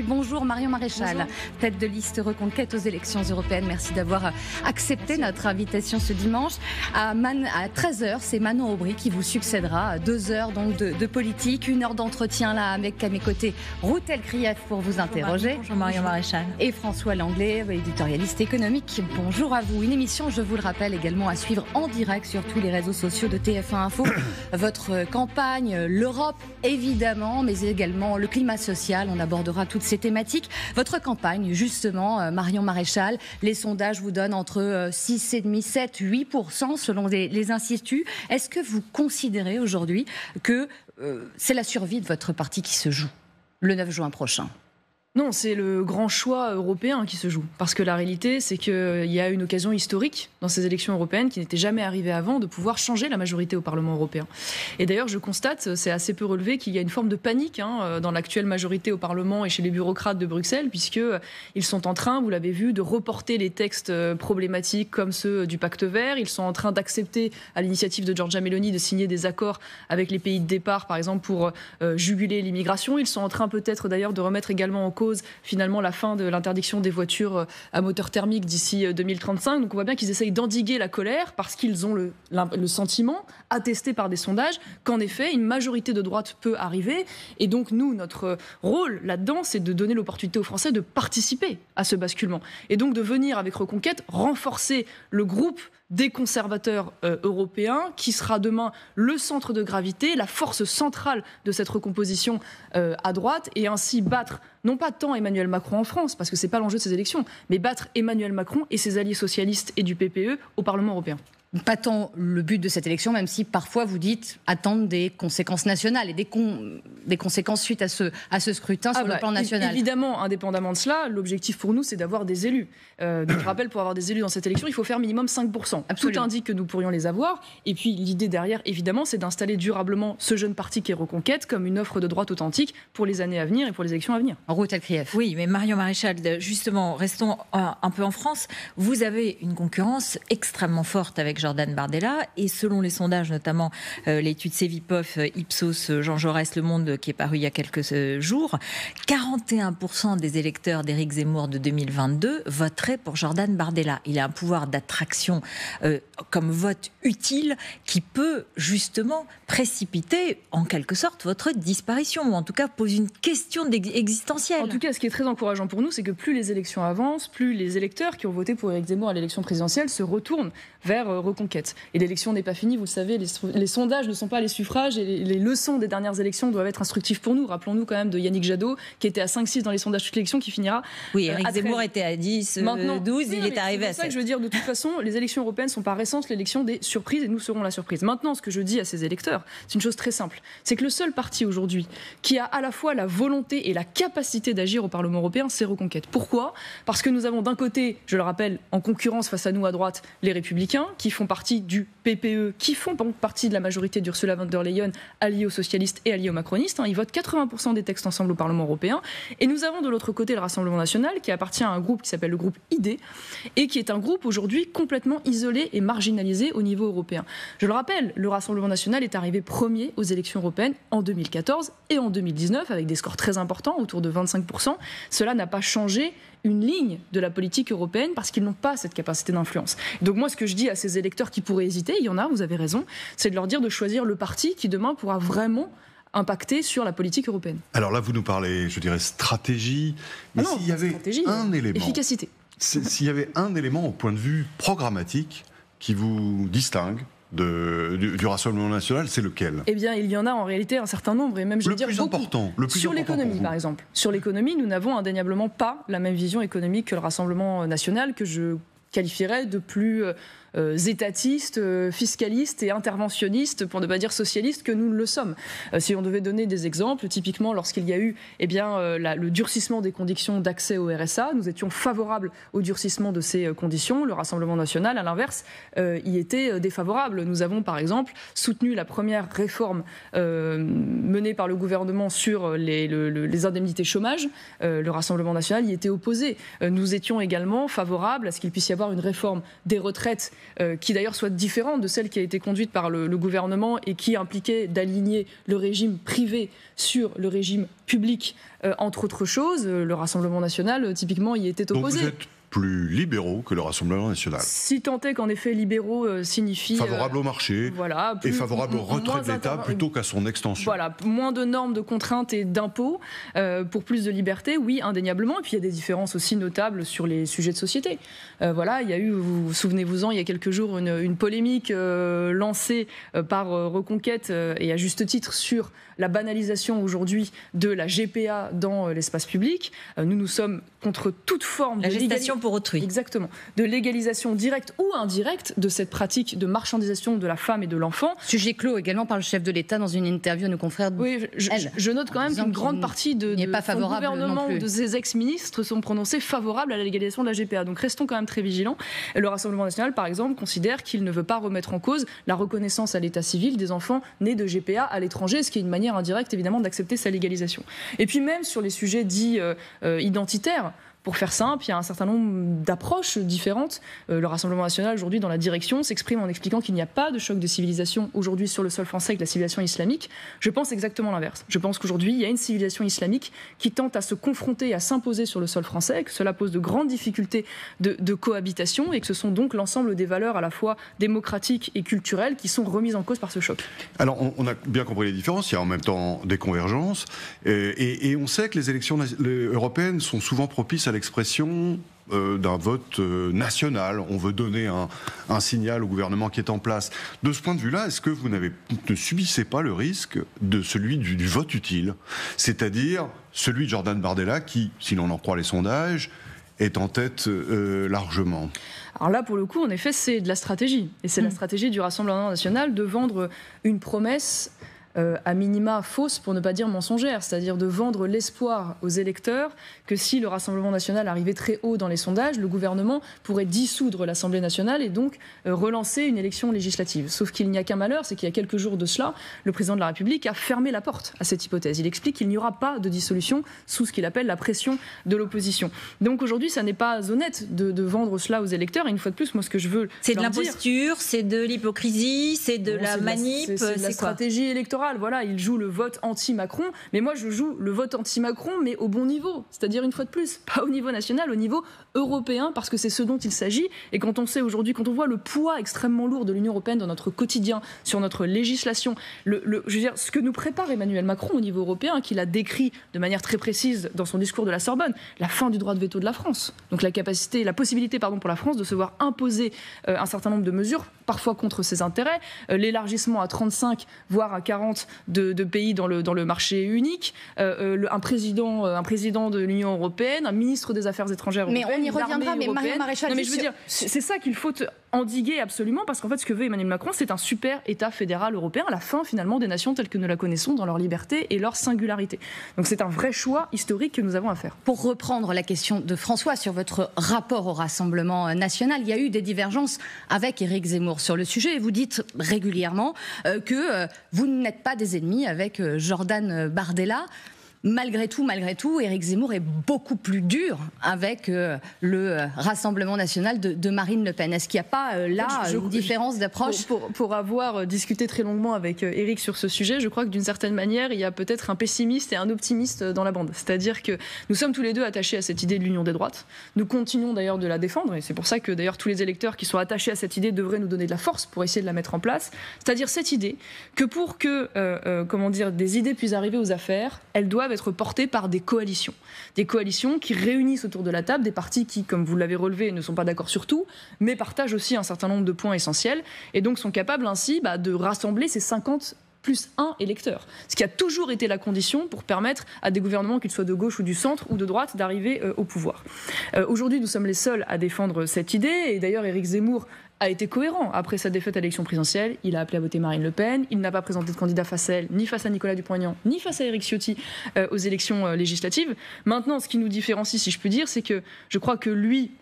Bonjour Marion Maréchal, Bonjour. Tête de liste Reconquête aux élections européennes. Merci d'avoir accepté notre invitation ce dimanche. À 13h, c'est Manon Aubry qui vous succédera. 2 heures donc de politique, 1 heure d'entretien là avec à mes côtés Ruth Elkrief pour vous interroger. Bonjour Marion Maréchal. Et François Langlais, éditorialiste économique. Bonjour à vous. Une émission, je vous le rappelle, également à suivre en direct sur tous les réseaux sociaux de TF1 Info. Votre campagne, l'Europe évidemment, mais également le climat social. On abordera toutes ces thématiques. Votre campagne, justement, Marion Maréchal, les sondages vous donnent entre 6,5, 7, 8% selon les instituts. Est-ce que vous considérez aujourd'hui que c'est la survie de votre parti qui se joue le 9 juin prochain ? Non, c'est le grand choix européen qui se joue. Parce que la réalité, c'est qu'il y a une occasion historique dans ces élections européennes qui n'était jamais arrivée avant de pouvoir changer la majorité au Parlement européen. Et d'ailleurs, je constate, c'est assez peu relevé, qu'il y a une forme de panique dans l'actuelle majorité au Parlement et chez les bureaucrates de Bruxelles, puisqu'ils sont en train, vous l'avez vu, de reporter les textes problématiques comme ceux du Pacte vert. Ils sont en train d'accepter, à l'initiative de Giorgia Meloni, de signer des accords avec les pays de départ, par exemple, pour juguler l'immigration. Ils sont en train peut-être d'ailleurs de remettre également en cause finalement la fin de l'interdiction des voitures à moteur thermique d'ici 2035. Donc on voit bien qu'ils essayent d'endiguer la colère parce qu'ils ont le sentiment, attesté par des sondages, qu'en effet une majorité de droite peut arriver. Et donc nous, notre rôle là-dedans, c'est de donner l'opportunité aux Français de participer à ce basculement. Et donc de venir avec Reconquête renforcer le groupe des conservateurs européens, qui sera demain le centre de gravité, la force centrale de cette recomposition à droite, et ainsi battre, non pas tant Emmanuel Macron en France, parce que ce n'est pas l'enjeu de ces élections, mais battre Emmanuel Macron et ses alliés socialistes et du PPE au Parlement européen. Pas tant le but de cette élection, même si parfois vous dites attendre des conséquences nationales et des conséquences suite à ce scrutin sur le plan national. Évidemment, indépendamment de cela, l'objectif pour nous, c'est d'avoir des élus. Donc, je rappelle, pour avoir des élus dans cette élection, il faut faire minimum 5%. Absolument. Tout indique que nous pourrions les avoir. Et puis, l'idée derrière, évidemment, c'est d'installer durablement ce jeune parti qui est Reconquête comme une offre de droite authentique pour les années à venir et pour les élections à venir. Ruth Elkrief. Oui, mais Marion Maréchal, justement, restons un peu en France. Vous avez une concurrence extrêmement forte avec Jordan Bardella, et selon les sondages, notamment l'étude Cevipof, Ipsos, Jean Jaurès, Le Monde, qui est paru il y a quelques jours, 41% des électeurs d'Éric Zemmour de 2022 voteraient pour Jordan Bardella. Il a un pouvoir d'attraction comme vote utile qui peut justement précipiter en quelque sorte votre disparition, ou en tout cas pose une question existentielle. En tout cas, ce qui est très encourageant pour nous, c'est que plus les élections avancent, plus les électeurs qui ont voté pour Éric Zemmour à l'élection présidentielle se retournent vers Reconquête. Et l'élection n'est pas finie, vous le savez, les sondages ne sont pas les suffrages, et les leçons des dernières élections doivent être instructives pour nous. Rappelons-nous quand même de Yannick Jadot, qui était à 5-6 dans les sondages toute l'élection, qui finira... Oui, Éric Zemmour était à 10, 12, il est arrivé à 7. C'est ça que je veux dire, de toute façon, les élections européennes sont par essence l'élection des surprises, et nous serons la surprise. Maintenant, ce que je dis à ces électeurs, c'est une chose très simple, c'est que le seul parti aujourd'hui qui a à la fois la volonté et la capacité d'agir au Parlement européen, c'est Reconquête. Pourquoi ? Parce que nous avons d'un côté, je le rappelle, en concurrence face à nous à droite, les Républicains, qui font partie du PPE, qui font partie de la majorité d'Ursula von der Leyen, alliés aux socialistes et alliés aux macronistes. Ils votent 80% des textes ensemble au Parlement européen. Et nous avons de l'autre côté le Rassemblement national, qui appartient à un groupe qui s'appelle le groupe ID, et qui est un groupe aujourd'hui complètement isolé et marginalisé au niveau européen. Je le rappelle, le Rassemblement national est arrivé premier aux élections européennes en 2014 et en 2019, avec des scores très importants, autour de 25%. Cela n'a pas changé une ligne de la politique européenne parce qu'ils n'ont pas cette capacité d'influence. Donc moi, ce que je dis à ces électeurs qui pourraient hésiter, il y en a, vous avez raison, c'est de leur dire de choisir le parti qui demain pourra vraiment impacter sur la politique européenne. Alors là, vous nous parlez, je dirais, stratégie, mais s'il y avait un élément... Efficacité. S'il y avait un élément au point de vue programmatique qui vous distingue du Rassemblement national, c'est lequel ? Eh bien, il y en a en réalité un certain nombre, et même je veux dire beaucoup. Le plus sur important l'économie, par exemple. Sur l'économie, nous n'avons indéniablement pas la même vision économique que le Rassemblement national, que je qualifierais de plus étatiste, fiscaliste et interventionniste, pour ne pas dire socialiste, que nous le sommes. Si on devait donner des exemples, typiquement lorsqu'il y a eu le durcissement des conditions d'accès au RSA, nous étions favorables au durcissement de ces conditions. Le Rassemblement national, à l'inverse, y était défavorable. Nous avons par exemple soutenu la première réforme menée par le gouvernement sur les indemnités chômage. Le Rassemblement national y était opposé. Nous étions également favorables à ce qu'il puisse y avoir une réforme des retraites qui d'ailleurs soit différente de celle qui a été conduite par le gouvernement et qui impliquait d'aligner le régime privé sur le régime public, entre autres choses. Le Rassemblement national, typiquement, y était opposé. Donc vous êtes plus libéraux que le Rassemblement national. Si tant est qu'en effet libéraux signifie... Favorable au marché, voilà, et favorable au retrait de l'État plutôt qu'à son extension. Voilà, moins de normes, de contraintes et d'impôts pour plus de liberté, oui, indéniablement. Et puis il y a des différences aussi notables sur les sujets de société. Voilà, il y a eu, vous souvenez-vous-en, il y a quelques jours, une polémique lancée par Reconquête, et à juste titre, sur la banalisation aujourd'hui de la GPA dans l'espace public. Nous sommes contre toute forme de gestation pour autrui. Exactement. De légalisation directe ou indirecte de cette pratique de marchandisation de la femme et de l'enfant. Sujet clos également par le chef de l'État dans une interview à nos confrères. Oui, je note quand même qu'une grande partie de son gouvernement ou de ses ex-ministres sont prononcés favorables à la légalisation de la GPA. Donc restons quand même très vigilants. Le Rassemblement national, par exemple, considère qu'il ne veut pas remettre en cause la reconnaissance à l'état civil des enfants nés de GPA à l'étranger, ce qui est une manière indirecte évidemment d'accepter sa légalisation. Et puis même sur les sujets dits identitaires, pour faire simple, il y a un certain nombre d'approches différentes. Le Rassemblement national, aujourd'hui, dans la direction, s'exprime en expliquant qu'il n'y a pas de choc de civilisation aujourd'hui sur le sol français avec la civilisation islamique. Je pense exactement l'inverse. Je pense qu'aujourd'hui, il y a une civilisation islamique qui tente à se confronter et à s'imposer sur le sol français, que cela pose de grandes difficultés de cohabitation et que ce sont donc l'ensemble des valeurs à la fois démocratiques et culturelles qui sont remises en cause par ce choc. Alors, on a bien compris les différences. Il y a en même temps des convergences. Et on sait que les élections européennes sont souvent propices à l'expression d'un vote national. On veut donner un signal au gouvernement qui est en place. De ce point de vue-là, est-ce que vous ne subissez pas le risque de celui du vote utile, c'est-à-dire celui de Jordan Bardella qui, si l'on en croit les sondages, est en tête largement? Alors là, pour le coup, en effet, c'est de la stratégie. Et c'est la stratégie du Rassemblement national de vendre une promesse à minima fausse, pour ne pas dire mensongère, c'est-à-dire de vendre l'espoir aux électeurs que si le Rassemblement national arrivait très haut dans les sondages, le gouvernement pourrait dissoudre l'Assemblée nationale et donc relancer une élection législative. Sauf qu'il n'y a qu'un malheur, c'est qu'il y a quelques jours de cela, le président de la République a fermé la porte à cette hypothèse. Il explique qu'il n'y aura pas de dissolution sous ce qu'il appelle la pression de l'opposition. Donc aujourd'hui, ça n'est pas honnête de vendre cela aux électeurs. Et une fois de plus, moi, ce que je veux c'est de l'imposture, c'est de l'hypocrisie, c'est de la manip, c'est de la stratégie électorale. Voilà, il joue le vote anti-Macron, mais moi je joue le vote anti-Macron, mais au bon niveau. C'est-à-dire, une fois de plus, pas au niveau national, au niveau européen, parce que c'est ce dont il s'agit. Et quand on sait aujourd'hui, quand on voit le poids extrêmement lourd de l'Union européenne dans notre quotidien, sur notre législation, je veux dire, ce que nous prépare Emmanuel Macron au niveau européen, qu'il a décrit de manière très précise dans son discours de la Sorbonne, la fin du droit de veto de la France. Donc la possibilité pour la France de se voir imposer un certain nombre de mesures, parfois contre ses intérêts, l'élargissement à 35, voire à 40 de pays dans le marché unique, un président de l'Union européenne, un ministre des Affaires étrangères européenne. Mais on y reviendra, mais Marion Maréchal... Non, mais je veux dire, c'est ça qu'il faut endiguer absolument, parce qu'en fait, ce que veut Emmanuel Macron, c'est un super État fédéral européen, à la fin, finalement, des nations telles que nous la connaissons dans leur liberté et leur singularité. Donc c'est un vrai choix historique que nous avons à faire. Pour reprendre la question de François sur votre rapport au Rassemblement national, il y a eu des divergences avec Éric Zemmour sur le sujet, et vous dites régulièrement que vous n'êtes pas des ennemis avec Jordan Bardella. Malgré tout, Éric Zemmour est beaucoup plus dur avec le Rassemblement national de Marine Le Pen. Est-ce qu'il n'y a pas une différence d'approche ? Pour avoir discuté très longuement avec Éric sur ce sujet, je crois que d'une certaine manière, il y a peut-être un pessimiste et un optimiste dans la bande. C'est-à-dire que nous sommes tous les deux attachés à cette idée de l'union des droites. Nous continuons d'ailleurs de la défendre, et c'est pour ça que d'ailleurs tous les électeurs qui sont attachés à cette idée devraient nous donner de la force pour essayer de la mettre en place. C'est-à-dire cette idée que pour que des idées puissent arriver aux affaires, elles doivent être portées par des coalitions qui réunissent autour de la table des partis qui, comme vous l'avez relevé, ne sont pas d'accord sur tout, mais partagent aussi un certain nombre de points essentiels, et donc sont capables ainsi de rassembler ces 50 plus 1 électeur. Ce qui a toujours été la condition pour permettre à des gouvernements, qu'ils soient de gauche ou du centre ou de droite, d'arriver au pouvoir. Aujourd'hui, nous sommes les seuls à défendre cette idée, et d'ailleurs Éric Zemmour a été cohérent. Après sa défaite à l'élection présidentielle, il a appelé à voter Marine Le Pen, il n'a pas présenté de candidat face à elle, ni face à Nicolas Dupont-Aignan, ni face à Éric Ciotti aux élections législatives. Maintenant, ce qui nous différencie, si je puis dire, c'est que je crois que lui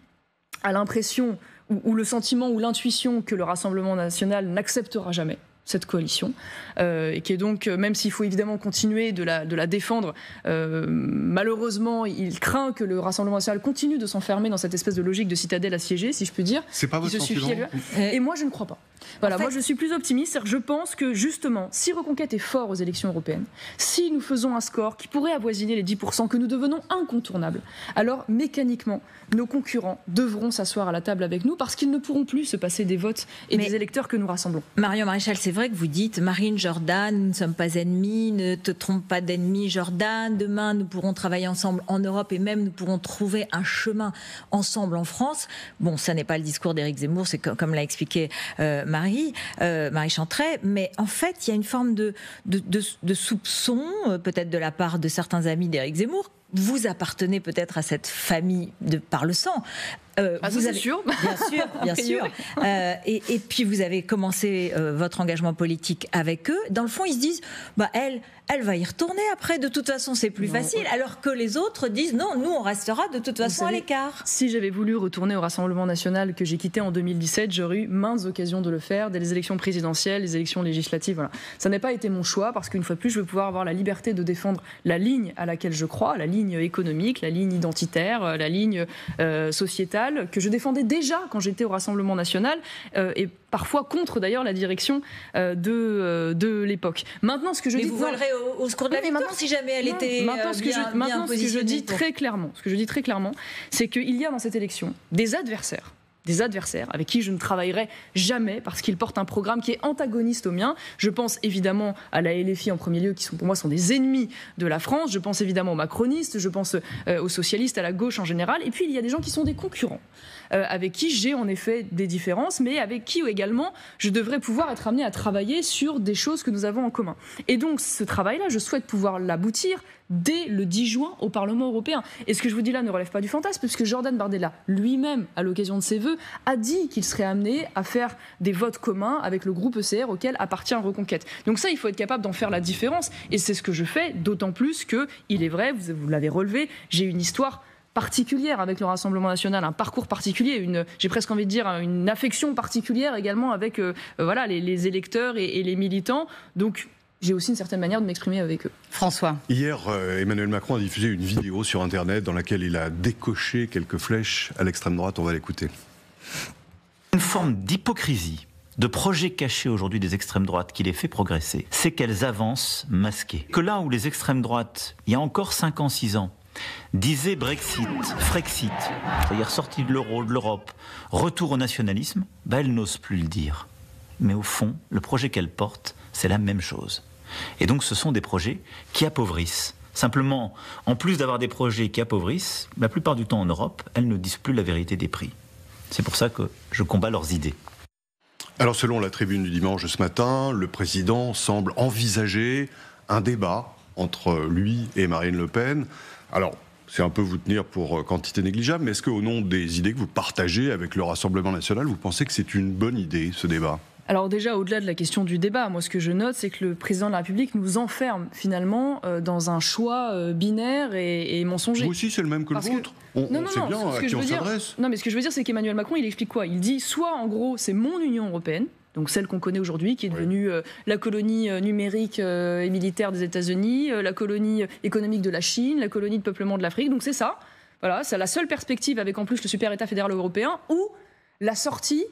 a l'impression, ou le sentiment, ou l'intuition que le Rassemblement national n'acceptera jamais cette coalition, et qui est donc, même s'il faut évidemment continuer de la défendre, malheureusement, il craint que le Rassemblement national continue de s'enfermer dans cette espèce de logique de citadelle assiégée, si je puis dire. C'est pas votre sentiment ? Et moi, je ne crois pas. Voilà, moi, je suis plus optimiste. Je pense que, justement, si Reconquête est fort aux élections européennes, si nous faisons un score qui pourrait avoisiner les 10%, que nous devenons incontournables, alors, mécaniquement, nos concurrents devront s'asseoir à la table avec nous parce qu'ils ne pourront plus se passer des votes et des électeurs que nous rassemblons. Marion Maréchal, c'est vrai que vous dites, Marine, Jordan, nous ne sommes pas ennemis, ne te trompe pas d'ennemis, Jordan, demain nous pourrons travailler ensemble en Europe et même nous pourrons trouver un chemin ensemble en France. Bon, ça n'est pas le discours d'Éric Zemmour, c'est comme l'a expliqué Marie Chantret, mais en fait, il y a une forme de soupçon, peut-être de la part de certains amis d'Éric Zemmour. Vous appartenez peut-être à cette famille par le sang. Vous avez sûr. Bien sûr. Et puis vous avez commencé votre engagement politique avec eux. Dans le fond, ils se disent, elle va y retourner après. De toute façon, c'est plus facile. Alors que les autres disent, non, nous, on restera de toute façon à l'écart. Si j'avais voulu retourner au Rassemblement national que j'ai quitté en 2017, j'aurais eu maintes occasions de le faire, dès les élections présidentielles, les élections législatives. Voilà. Ça n'a pas été mon choix parce qu'une fois de plus, je veux pouvoir avoir la liberté de défendre la ligne à laquelle je crois, la ligne économique, la ligne identitaire, la ligne sociétale, que je défendais déjà quand j'étais au Rassemblement national, et parfois contre d'ailleurs la direction de l'époque. Maintenant, ce que je dis, vous volerez au secours de la victoire si jamais elle était maintenant, ce que je dis très clairement, c'est qu'il y a dans cette élection des adversaires avec qui je ne travaillerai jamais parce qu'ils portent un programme qui est antagoniste au mien. Je pense évidemment à la LFI en premier lieu, qui pour moi sont des ennemis de la France. Je pense évidemment aux macronistes, je pense aux socialistes, à la gauche en général. Et puis il y a des gens qui sont des concurrents, avec qui j'ai en effet des différences, mais avec qui également je devrais pouvoir être amené à travailler sur des choses que nous avons en commun. Et donc ce travail-là, je souhaite pouvoir l'aboutir dès le 10 juin au Parlement européen. Et ce que je vous dis là ne relève pas du fantasme, puisque Jordan Bardella, lui-même, à l'occasion de ses vœux, a dit qu'il serait amené à faire des votes communs avec le groupe ECR auquel appartient Reconquête. Donc ça, il faut être capable d'en faire la différence. Et c'est ce que je fais, d'autant plus que, il est vrai, vous l'avez relevé, j'ai une histoire particulière avec le Rassemblement national, un parcours particulier, j'ai presque envie de dire une affection particulière également avec les électeurs et les militants. Donc, j'ai aussi une certaine manière de m'exprimer avec eux. François. Hier, Emmanuel Macron a diffusé une vidéo sur Internet dans laquelle il a décoché quelques flèches à l'extrême droite. On va l'écouter. Une forme d'hypocrisie, de projet caché aujourd'hui des extrêmes droites qui les fait progresser, c'est qu'elles avancent masquées. Que là où les extrêmes droites, il y a encore 5 ans, 6 ans, disaient Brexit, Frexit, c'est-à-dire sortie de l'euro, de l'Europe, retour au nationalisme, elles n'osent plus le dire. Mais au fond, le projet qu'elles portent, c'est la même chose. Et donc ce sont des projets qui appauvrissent. Simplement, en plus d'avoir des projets qui appauvrissent, la plupart du temps en Europe, elles ne disent plus la vérité des prix. C'est pour ça que je combats leurs idées. Alors selon la Tribune du dimanche de ce matin, le président semble envisager un débat entre lui et Marine Le Pen. Alors, c'est un peu vous tenir pour quantité négligeable, mais est-ce qu'au nom des idées que vous partagez avec le Rassemblement national, vous pensez que c'est une bonne idée, ce débat ? Alors déjà, au-delà de la question du débat, moi ce que je note, c'est que le président de la République nous enferme finalement dans un choix binaire et mensonger. Vous aussi, c'est le même que le vôtre. On sait bien à qui on s'adresse. Non, mais ce que je veux dire, c'est qu'Emmanuel Macron, il explique quoi ? Il dit soit en gros, c'est mon Union européenne, donc celle qu'on connaît aujourd'hui, qui est devenue la colonie numérique et militaire des États-Unis, la colonie économique de la Chine, la colonie de peuplement de l'Afrique, donc c'est ça. Voilà, c'est la seule perspective avec en plus le super État fédéral européen ou la sortie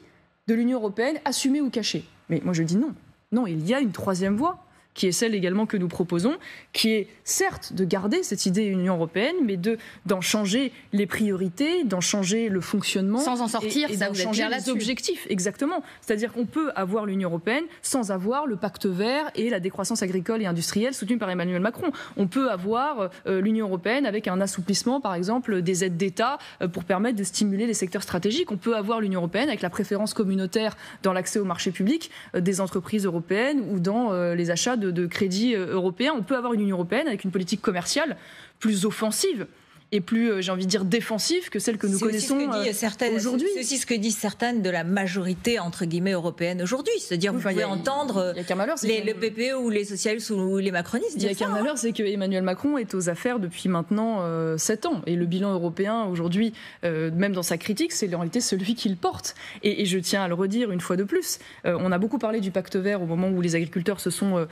de l'Union européenne, assumée ou cachée. Mais moi je dis non. Non, il y a une troisième voie, qui est celle également que nous proposons, qui est certes de garder cette idée Union européenne, mais d'en changer les priorités, d'en changer le fonctionnement. Sans en sortir, et ça d'en vous êtes changer bien les là-dessus. objectifs, exactement. C'est-à-dire qu'on peut avoir l'Union européenne sans avoir le pacte vert et la décroissance agricole et industrielle soutenue par Emmanuel Macron. On peut avoir l'Union européenne avec un assouplissement, par exemple, des aides d'État pour permettre de stimuler les secteurs stratégiques. On peut avoir l'Union européenne avec la préférence communautaire dans l'accès aux marchés publics des entreprises européennes ou dans les achats de crédits européens. On peut avoir une Union européenne avec une politique commerciale plus offensive et plus, j'ai envie de dire, défensive que celle que nous connaissons aujourd'hui. C'est aussi ce que disent certaines de la majorité, entre guillemets, européenne aujourd'hui. C'est-à-dire, vous pouvez entendre le PPE ou les socialistes ou les macronistes. Il y a qu'un malheur, c'est que Emmanuel Macron est aux affaires depuis maintenant 7 ans. Et le bilan européen, aujourd'hui, même dans sa critique, c'est en réalité celui qu'il porte. Et je tiens à le redire une fois de plus. On a beaucoup parlé du pacte vert au moment où les agriculteurs se sont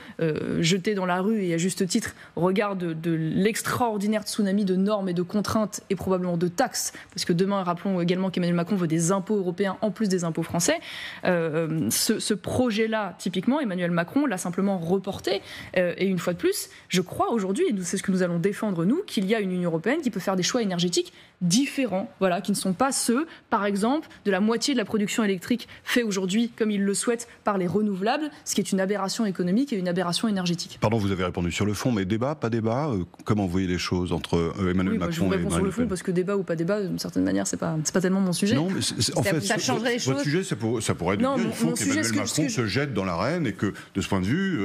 jetés dans la rue, et à juste titre, au regard de l'extraordinaire tsunami de normes et de contraintes et probablement de taxes, parce que demain, rappelons également qu'Emmanuel Macron veut des impôts européens en plus des impôts français. Ce projet-là, typiquement, Emmanuel Macron l'a simplement reporté. Et une fois de plus, je crois aujourd'hui, et c'est ce que nous allons défendre nous, qu'il y a une Union européenne qui peut faire des choix énergétiques différents, voilà, qui ne sont pas ceux, par exemple, de la moitié de la production électrique fait aujourd'hui, comme ils le souhaitent, par les renouvelables, ce qui est une aberration économique et une aberration énergétique. Pardon, vous avez répondu sur le fond, mais débat, pas débat, comment vous voyez les choses entre Emmanuel Macron et Marine Le Pen? Je vous réponds sur le fond, parce que débat ou pas débat, d'une certaine manière, c'est pas tellement mon sujet. Non, mais en fait, ça changerait les choses. Votre sujet, ça pourrait être de dire il faut qu'Emmanuel Macron se jette dans l'arène et que, de ce point de vue,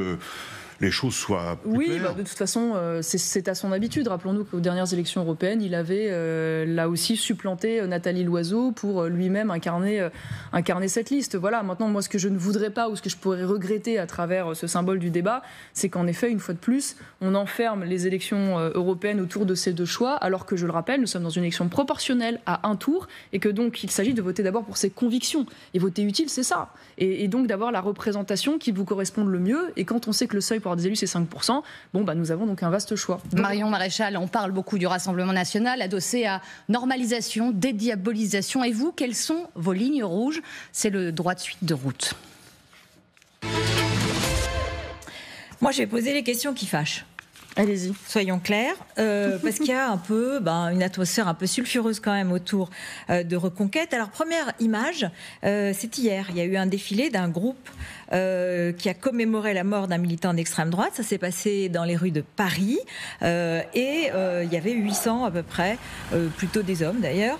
les choses soient plus claires. De toute façon, c'est à son habitude. Rappelons-nous qu'aux dernières élections européennes, il avait là aussi supplanté Nathalie Loiseau pour lui-même incarner cette liste. Voilà. Maintenant, moi, ce que je ne voudrais pas ou ce que je pourrais regretter à travers ce symbole du débat, c'est qu'en effet, une fois de plus, on enferme les élections européennes autour de ces deux choix, alors que, je le rappelle, nous sommes dans une élection proportionnelle à un tour et que donc il s'agit de voter d'abord pour ses convictions. Et voter utile, c'est ça. Et donc d'avoir la représentation qui vous corresponde le mieux. Et quand on sait que le seuil pour des élus, c'est 5%. Nous avons donc un vaste choix. Marion Maréchal, on parle beaucoup du Rassemblement national, adossé à normalisation, dédiabolisation. Et vous, quelles sont vos lignes rouges? C'est le droit de suite de route. Moi, je vais poser les questions qui fâchent. Allez-y. Soyons clairs, parce qu'il y a un peu une atmosphère un peu sulfureuse quand même autour de Reconquête. Alors, première image, c'est hier. Il y a eu un défilé d'un groupe qui a commémoré la mort d'un militant d'extrême droite. Ça s'est passé dans les rues de Paris. Et il y avait 800 à peu près, plutôt des hommes d'ailleurs,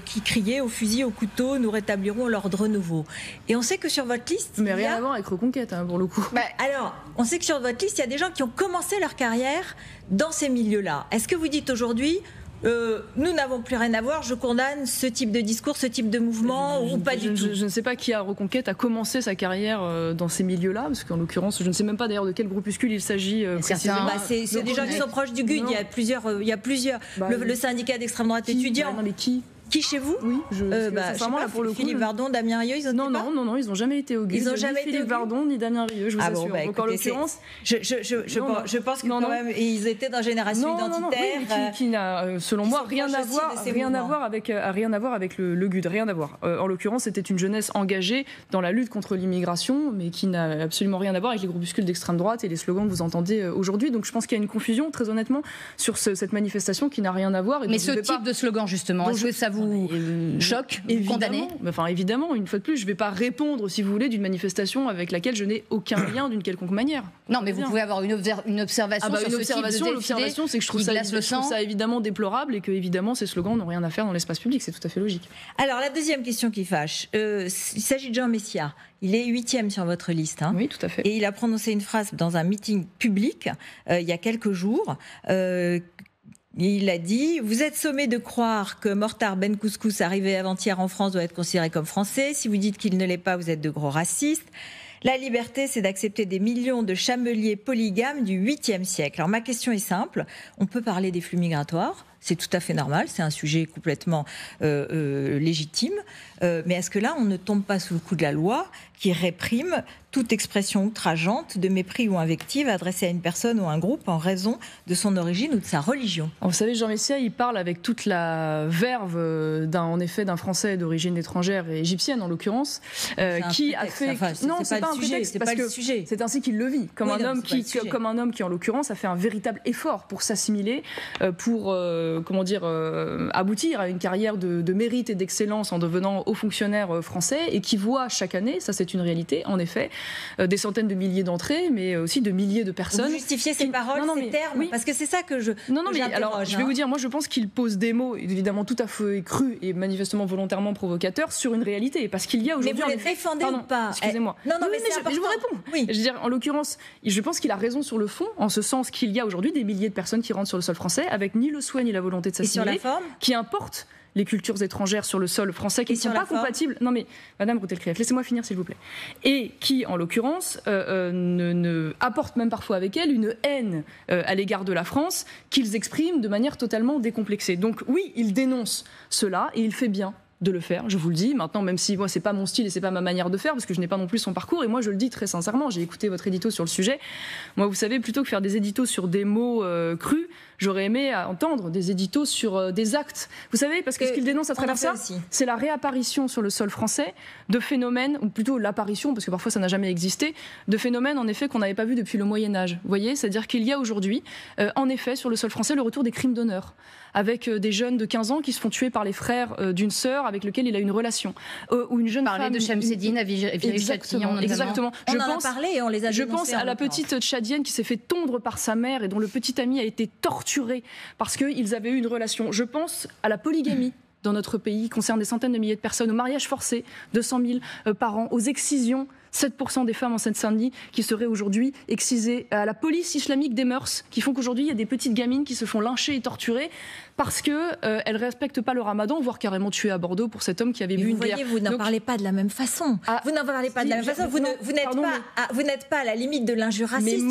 qui criaient au fusil, au couteau, nous rétablirons l'ordre nouveau. Et on sait que sur votre liste... Mais rien à voir avec Reconquête, pour le coup. Alors, on sait que sur votre liste, il y a des gens qui ont commencé leur carrière dans ces milieux-là. Est-ce que vous dites aujourd'hui... nous n'avons plus rien à voir, je condamne ce type de discours, ce type de mouvement, ou pas du tout? Je ne sais pas qui à Reconquête a commencé sa carrière dans ces milieux-là, parce qu'en l'occurrence, je ne sais même pas d'ailleurs de quel groupuscule il s'agit précisément. C'est des gens qui sont proches du GUD, il y a plusieurs. Le syndicat d'extrême droite étudiant. Non, mais qui chez vous? Oui, sincèrement, là, pour le coup, Philippe Vardon, Damien Rieu, ils ont non, ils n'ont jamais été au GUD. Ils n'ont jamais été Philippe Vardon ni Damien Rieu, je vous assure. Donc en l'occurrence, je pense que quand même, ils étaient dans Génération Identitaire. Qui n'a, selon moi, rien à voir avec le GUD, rien à voir. En l'occurrence, c'était une jeunesse engagée dans la lutte contre l'immigration, mais qui n'a absolument rien à voir avec les groupuscules d'extrême droite et les slogans que vous entendez aujourd'hui. Donc je pense qu'il y a une confusion, très honnêtement, sur cette manifestation qui n'a rien à voir. Mais ce type de slogan, justement, est-ce que ça vous choque, condamné? Évidemment, une fois de plus, je ne vais pas répondre, si vous voulez, d'une manifestation avec laquelle je n'ai aucun lien d'une quelconque manière. Non, mais vous pouvez avoir une observation sur ce type de défilé. L'observation, c'est que je trouve ça évidemment déplorable et que, évidemment, ces slogans n'ont rien à faire dans l'espace public. C'est tout à fait logique. Alors, la deuxième question qui fâche, il s'agit de Jean Messia. Il est 8e sur votre liste. Oui, tout à fait. Et il a prononcé une phrase dans un meeting public il y a quelques jours. Il a dit « Vous êtes sommé de croire que Mortar Ben Couscous, arrivé avant-hier en France, doit être considéré comme français. Si vous dites qu'il ne l'est pas, vous êtes de gros racistes. La liberté, c'est d'accepter des millions de chameliers polygames du 8e siècle. » Alors ma question est simple. On peut parler des flux migratoires. C'est tout à fait normal. C'est un sujet complètement légitime. Mais est-ce que là, on ne tombe pas sous le coup de la loi qui réprime toute expression outrageante de mépris ou invective adressée à une personne ou un groupe en raison de son origine ou de sa religion? Vous savez, Jean Messia, il parle avec toute la verve d'un Français d'origine étrangère et égyptienne, en l'occurrence, qui a fait... Non, c'est pas un prétexte, parce que c'est ainsi qu'il le vit, comme un homme qui, en l'occurrence, a fait un véritable effort pour s'assimiler, pour aboutir à une carrière de mérite et d'excellence en devenant haut fonctionnaire français, et qui voit chaque année, ça c'est une réalité, en effet, des centaines de milliers d'entrées, mais aussi de milliers de personnes. Vous justifiez ces paroles, ces termes, oui. Parce que c'est ça que je... Alors, je vais vous dire, moi je pense qu'il pose des mots, évidemment tout à fait crus et manifestement volontairement provocateurs, sur une réalité, parce qu'il y a aujourd'hui... Mais vous les défendez ou pas? Excusez-moi. Non, mais je vous réponds. Oui. Je veux dire, en l'occurrence, je pense qu'il a raison sur le fond, en ce sens qu'il y a aujourd'hui des milliers de personnes qui rentrent sur le sol français avec ni le souhait ni la volonté de s'assimiler, qui importe les cultures étrangères sur le sol français qui ne sont pas compatibles. Non mais, Madame Routel-Krief, laissez-moi finir s'il vous plaît. Et qui, en l'occurrence, ne apportent même parfois avec elle une haine à l'égard de la France qu'ils expriment de manière totalement décomplexée. Donc oui, il dénonce cela et il fait bien de le faire, je vous le dis. Maintenant, même si moi, c'est pas mon style et c'est pas ma manière de faire, parce que je n'ai pas non plus son parcours, et moi, je le dis très sincèrement, j'ai écouté votre édito sur le sujet. Moi, vous savez, plutôt que faire des éditos sur des mots crus, j'aurais aimé entendre des éditos sur des actes. Vous savez, parce que ce qu'il dénonce à travers ça, c'est la réapparition sur le sol français de phénomènes, ou plutôt l'apparition, parce que parfois ça n'a jamais existé, de phénomènes en effet qu'on n'avait pas vus depuis le Moyen-Âge. Vous voyez, c'est-à-dire qu'il y a aujourd'hui, en effet, sur le sol français, le retour des crimes d'honneur, avec des jeunes de 15 ans qui se font tuer par les frères d'une sœur avec lequel il a une relation. Ou une jeune femme... de Chamseddine à Viry-Châtillon. Exactement. On en a parlé et on les a dénoncés. Je pense à la petite Tchadienne qui s'est fait tondre par sa mère et dont le petit ami a été torturé parce qu'ils avaient eu une relation. Je pense à la polygamie dans notre pays, qui concerne des centaines de milliers de personnes, au mariage forcé, 200 000 par an, aux excisions, 7% des femmes en Seine-Saint-Denis qui seraient aujourd'hui excisées, à la police islamique des mœurs, qui font qu'aujourd'hui il y a des petites gamines qui se font lyncher et torturer parce qu'elles ne respectent pas le ramadan, voire carrément tuées à Bordeaux pour cet homme qui avait bu une bière. Vous n'en parlez pas de la même façon. Vous n'en parlez pas de la même façon. Vous n'êtes pas à la limite de l'injure raciste.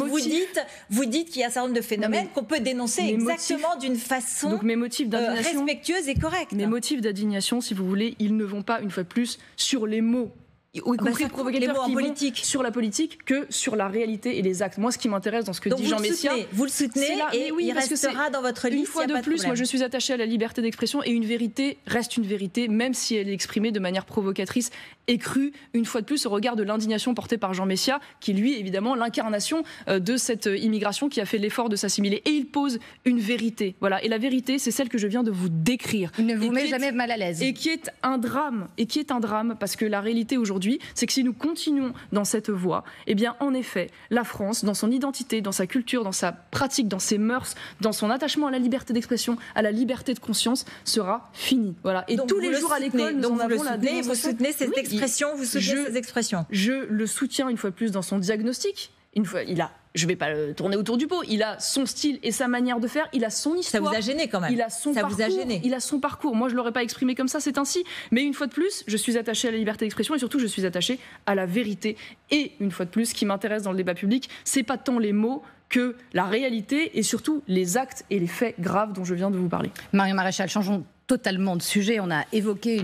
Vous dites qu'il y a un certain nombre de phénomènes qu'on peut dénoncer exactement d'une façon respectueuse et correcte. Mes motifs d'indignation, si vous voulez, ils ne vont pas, une fois de plus, sur les mots. Y compris provocateurs qui vont sur la politique que sur la réalité et les actes. Moi, ce qui m'intéresse dans ce que dit Jean Messia... Vous le soutenez et il restera dans votre liste. Une fois de plus, moi je suis attachée à la liberté d'expression et une vérité reste une vérité, même si elle est exprimée de manière provocatrice et crue, une fois de plus, au regard de l'indignation portée par Jean Messia, qui lui, évidemment, l'incarnation de cette immigration qui a fait l'effort de s'assimiler. Et il pose une vérité. Voilà. Et la vérité, c'est celle que je viens de vous décrire. Il ne vous met jamais mal à l'aise. Et qui est un drame. Et qui est un drame, parce que la réalité aujourd'hui, c'est que si nous continuons dans cette voie, eh bien, en effet, la France, dans son identité, dans sa culture, dans sa pratique, dans ses mœurs, dans son attachement à la liberté d'expression, à la liberté de conscience, sera finie. Voilà. Et donc, tous les jours à l'école, nous en avons la démonstration. Vous soutenez cette expression, vous soutenez ces expressions. Je le soutiens une fois de plus dans son diagnostic. Je ne vais pas tourner autour du pot. Il a son style et sa manière de faire. Il a son histoire. Ça vous a gêné quand même. Il a son parcours. Vous a gêné. Il a son parcours. Moi, je ne l'aurais pas exprimé comme ça, c'est ainsi. Mais une fois de plus, je suis attachée à la liberté d'expression et surtout, je suis attachée à la vérité. Et une fois de plus, ce qui m'intéresse dans le débat public, c'est pas tant les mots que la réalité et surtout les actes et les faits graves dont je viens de vous parler. Marion Maréchal, changeons totalement de sujet. On a évoqué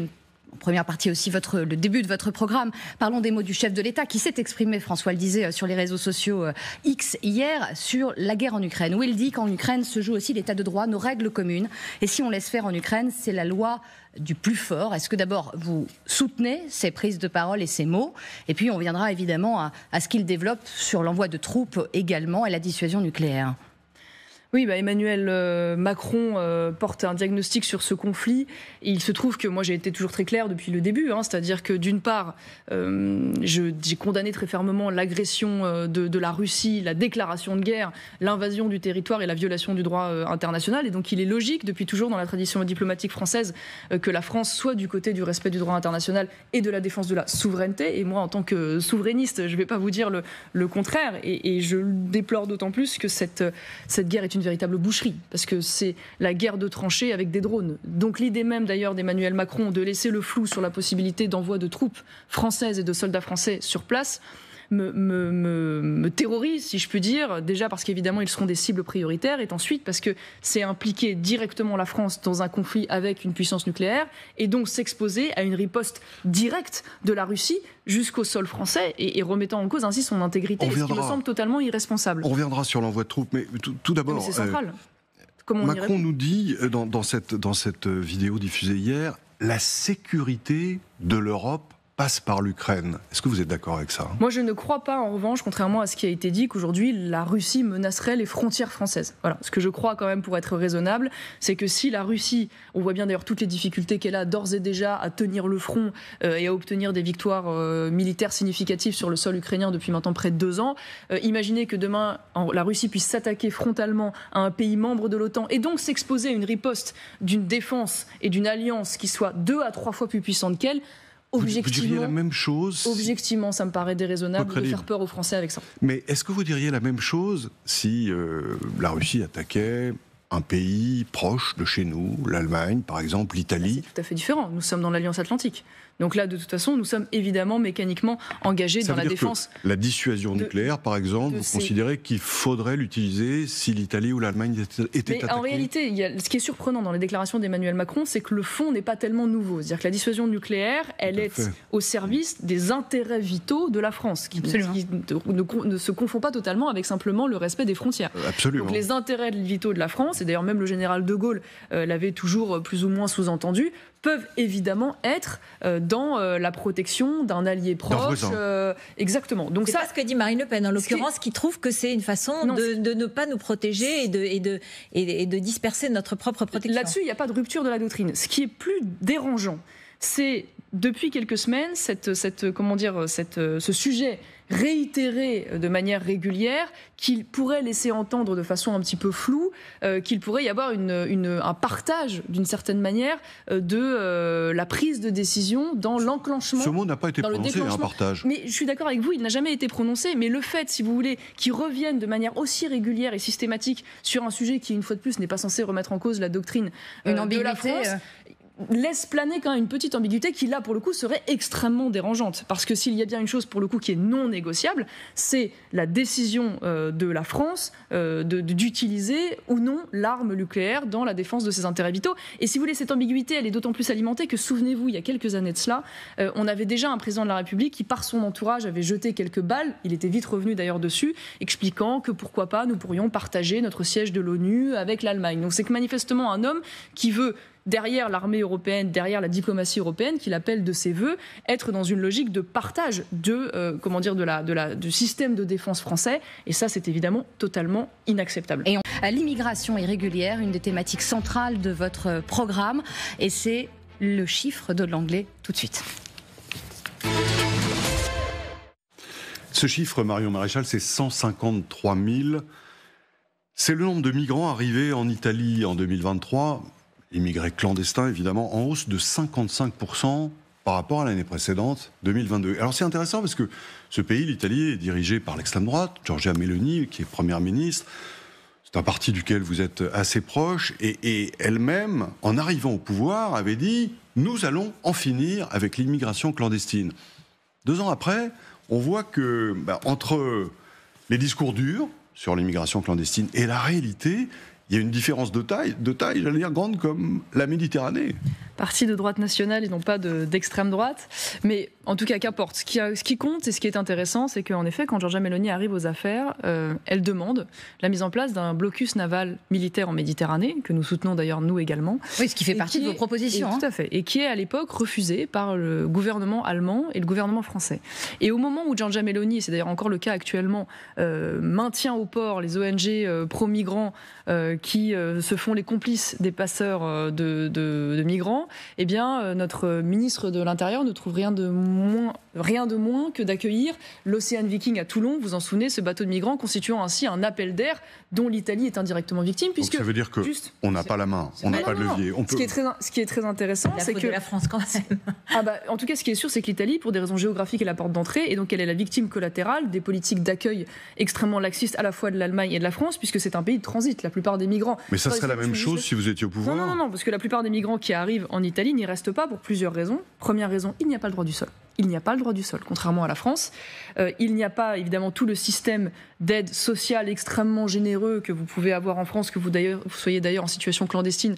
en première partie aussi le début de votre programme. Parlons des mots du chef de l'État qui s'est exprimé, François le disait, sur les réseaux sociaux X hier, sur la guerre en Ukraine, où il dit qu'en Ukraine se joue aussi l'état de droit, nos règles communes. Et si on laisse faire en Ukraine, c'est la loi du plus fort. Est-ce que d'abord vous soutenez ces prises de parole et ces mots? Et puis on viendra évidemment à ce qu'il développe sur l'envoi de troupes également et la dissuasion nucléaire. Oui, Emmanuel Macron porte un diagnostic sur ce conflit. Et il se trouve que moi j'ai été toujours très claire depuis le début, c'est-à-dire que d'une part, j'ai condamné très fermement l'agression de la Russie, la déclaration de guerre, l'invasion du territoire et la violation du droit international. Et donc il est logique depuis toujours dans la tradition diplomatique française que la France soit du côté du respect du droit international et de la défense de la souveraineté. Et moi, en tant que souverainiste, je ne vais pas vous dire le contraire. Et je le déplore d'autant plus que cette guerre est une véritable boucherie, parce que c'est la guerre de tranchées avec des drones. Donc l'idée même d'ailleurs d'Emmanuel Macron de laisser le flou sur la possibilité d'envoi de troupes françaises et de soldats français sur place me terrorise, si je puis dire, déjà parce qu'évidemment ils seront des cibles prioritaires, et ensuite parce que c'est impliquer directement la France dans un conflit avec une puissance nucléaire, et donc s'exposer à une riposte directe de la Russie jusqu'au sol français, et remettant en cause ainsi son intégrité, ce qui me semble totalement irresponsable. On reviendra sur l'envoi de troupes, mais tout d'abord... Mais c'est central. Macron nous dit, dans cette vidéo diffusée hier, la sécurité de l'Europe passe par l'Ukraine. Est-ce que vous êtes d'accord avec ça? Moi, je ne crois pas, en revanche, contrairement à ce qui a été dit, qu'aujourd'hui, la Russie menacerait les frontières françaises. Voilà. Ce que je crois quand même, pour être raisonnable, c'est que si la Russie, on voit bien d'ailleurs toutes les difficultés qu'elle a d'ores et déjà à tenir le front et à obtenir des victoires militaires significatives sur le sol ukrainien depuis maintenant près de 2 ans, imaginez que demain, la Russie puisse s'attaquer frontalement à un pays membre de l'OTAN et donc s'exposer à une riposte d'une défense et d'une alliance qui soit 2 à 3 fois plus puissante qu'elle. Vous diriez la même chose? Objectivement, ça me paraît déraisonnable de faire peur aux Français avec ça. Mais est-ce que vous diriez la même chose si la Russie attaquait un pays proche de chez nous, l'Allemagne par exemple, l'Italie. C'est tout à fait différent. Nous sommes dans l'Alliance Atlantique. Donc là, de toute façon, nous sommes évidemment mécaniquement engagés dans la défense. La dissuasion nucléaire, par exemple, vous considérez qu'il faudrait l'utiliser si l'Italie ou l'Allemagne étaient attaquées ? En réalité, ce qui est surprenant dans les déclarations d'Emmanuel Macron, c'est que le fond n'est pas tellement nouveau. C'est-à-dire que la dissuasion nucléaire, elle est au service des intérêts vitaux de la France, qui ne se confond pas totalement avec simplement le respect des frontières. Absolument. Donc les intérêts vitaux de la France, et d'ailleurs même le général de Gaulle l'avait toujours plus ou moins sous-entendu, peuvent évidemment être dans la protection d'un allié proche. Exactement. Donc c'est pas ce que dit Marine Le Pen, en l'occurrence, qui trouve que c'est une façon de ne pas nous protéger et de disperser notre propre protection. Là-dessus, il n'y a pas de rupture de la doctrine. Ce qui est plus dérangeant, c'est depuis quelques semaines, ce sujet réitéré de manière régulière, qu'il pourrait laisser entendre de façon un petit peu floue qu'il pourrait y avoir un partage, d'une certaine manière, de la prise de décision dans l'enclenchement. Ce mot n'a pas été prononcé, un partage. Mais je suis d'accord avec vous, il n'a jamais été prononcé, mais le fait, si vous voulez, qu'il revienne de manière aussi régulière et systématique sur un sujet qui, une fois de plus, n'est pas censé remettre en cause la doctrine de la France, laisse planer quand même une petite ambiguïté qui, là, pour le coup, serait extrêmement dérangeante. Parce que s'il y a bien une chose, pour le coup, qui est non négociable, c'est la décision de la France d'utiliser ou non l'arme nucléaire dans la défense de ses intérêts vitaux. Et si vous voulez, cette ambiguïté, elle est d'autant plus alimentée que, souvenez-vous, il y a quelques années de cela, on avait déjà un président de la République qui, par son entourage, avait jeté quelques balles, il était vite revenu d'ailleurs dessus, expliquant que pourquoi pas, nous pourrions partager notre siège de l'ONU avec l'Allemagne. Donc c'est que manifestement un homme qui veut, derrière l'armée européenne, derrière la diplomatie européenne, qu'il appelle de ses voeux, être dans une logique de partage du système de défense français. Et ça, c'est évidemment totalement inacceptable. Et l'immigration irrégulière, une des thématiques centrales de votre programme. Et c'est le chiffre de l'anglais tout de suite. Ce chiffre, Marion Maréchal, c'est 153 000. C'est le nombre de migrants arrivés en Italie en 2023. Immigrés clandestins, évidemment, en hausse de 55% par rapport à l'année précédente, 2022. Alors c'est intéressant parce que ce pays, l'Italie, est dirigé par l'extrême droite, Giorgia Meloni, qui est première ministre. C'est un parti duquel vous êtes assez proche. Et elle-même, en arrivant au pouvoir, avait dit « Nous allons en finir avec l'immigration clandestine ». 2 ans après, on voit que, entre les discours durs sur l'immigration clandestine et la réalité, il y a une différence de taille, j'allais dire, grande comme la Méditerranée. Parti de droite nationale et non pas d'extrême droite. Mais en tout cas, qu'importe. Ce qui compte et ce qui est intéressant, c'est qu'en effet, quand Giorgia Meloni arrive aux affaires, elle demande la mise en place d'un blocus naval militaire en Méditerranée, que nous soutenons d'ailleurs nous également. Oui, ce qui fait partie de vos propositions. Tout à fait. Et qui est à l'époque refusé par le gouvernement allemand et le gouvernement français. Et au moment où Giorgia Meloni, et c'est d'ailleurs encore le cas actuellement, maintient au port les ONG pro-migrants qui se font les complices des passeurs de migrants, eh bien, notre ministre de l'Intérieur ne trouve rien de moins que d'accueillir l'Ocean Viking à Toulon. Vous en souvenez, ce bateau de migrants constituant ainsi un appel d'air dont l'Italie est indirectement victime. Puisque donc ça veut dire qu'on n'a pas la main, on n'a pas de levier. Ce qui est très intéressant, c'est que la France quand même. En tout cas, ce qui est sûr, c'est que l'Italie, pour des raisons géographiques, est la porte d'entrée, et donc elle est la victime collatérale des politiques d'accueil extrêmement laxistes à la fois de l'Allemagne et de la France, puisque c'est un pays de transit. La plupart des migrants. Mais ça serait la même chose si vous étiez au pouvoir. Non, parce que la plupart des migrants qui arrivent en Italie n'y restent pas pour plusieurs raisons. Première raison, il n'y a pas le droit du sol. Il n'y a pas le droit du sol, contrairement à la France. Il n'y a pas, évidemment, tout le système d'aide sociale extrêmement généreux que vous pouvez avoir en France, que vous soyez d'ailleurs en situation clandestine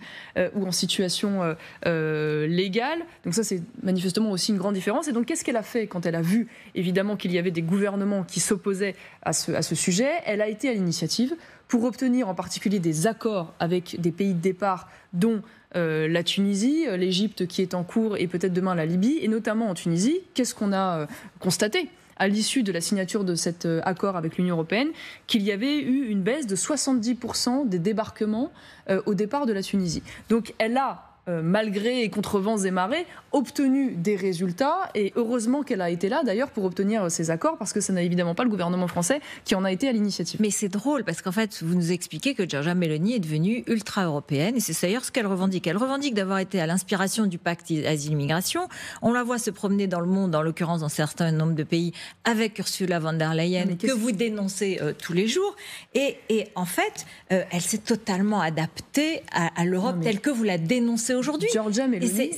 ou en situation légale. Donc ça, c'est manifestement aussi une grande différence. Et donc, qu'est-ce qu'elle a fait quand elle a vu, évidemment, qu'il y avait des gouvernements qui s'opposaient à ce sujet ? Elle a été à l'initiative pour obtenir en particulier des accords avec des pays de départ, dont la Tunisie, l'Égypte qui est en cours et peut-être demain la Libye, et notamment en Tunisie. Qu'est-ce qu'on a constaté à l'issue de la signature de cet accord avec l'Union européenne? Qu'il y avait eu une baisse de 70% des débarquements au départ de la Tunisie. Donc elle a malgré et contre vents et marées, obtenu des résultats. Et heureusement qu'elle a été là, d'ailleurs, pour obtenir ces accords, parce que ce n'est évidemment pas le gouvernement français qui en a été à l'initiative. Mais c'est drôle, parce qu'en fait, vous nous expliquez que Giorgia Meloni est devenue ultra-européenne, et c'est d'ailleurs ce qu'elle revendique. Elle revendique d'avoir été à l'inspiration du pacte asile-immigration. On la voit se promener dans le monde, en l'occurrence dans un certain nombre de pays, avec Ursula von der Leyen, que vous dénoncez tous les jours. Et en fait, elle s'est totalement adaptée à l'Europe telle que vous la dénoncez aujourd'hui. Giorgia Meloni, et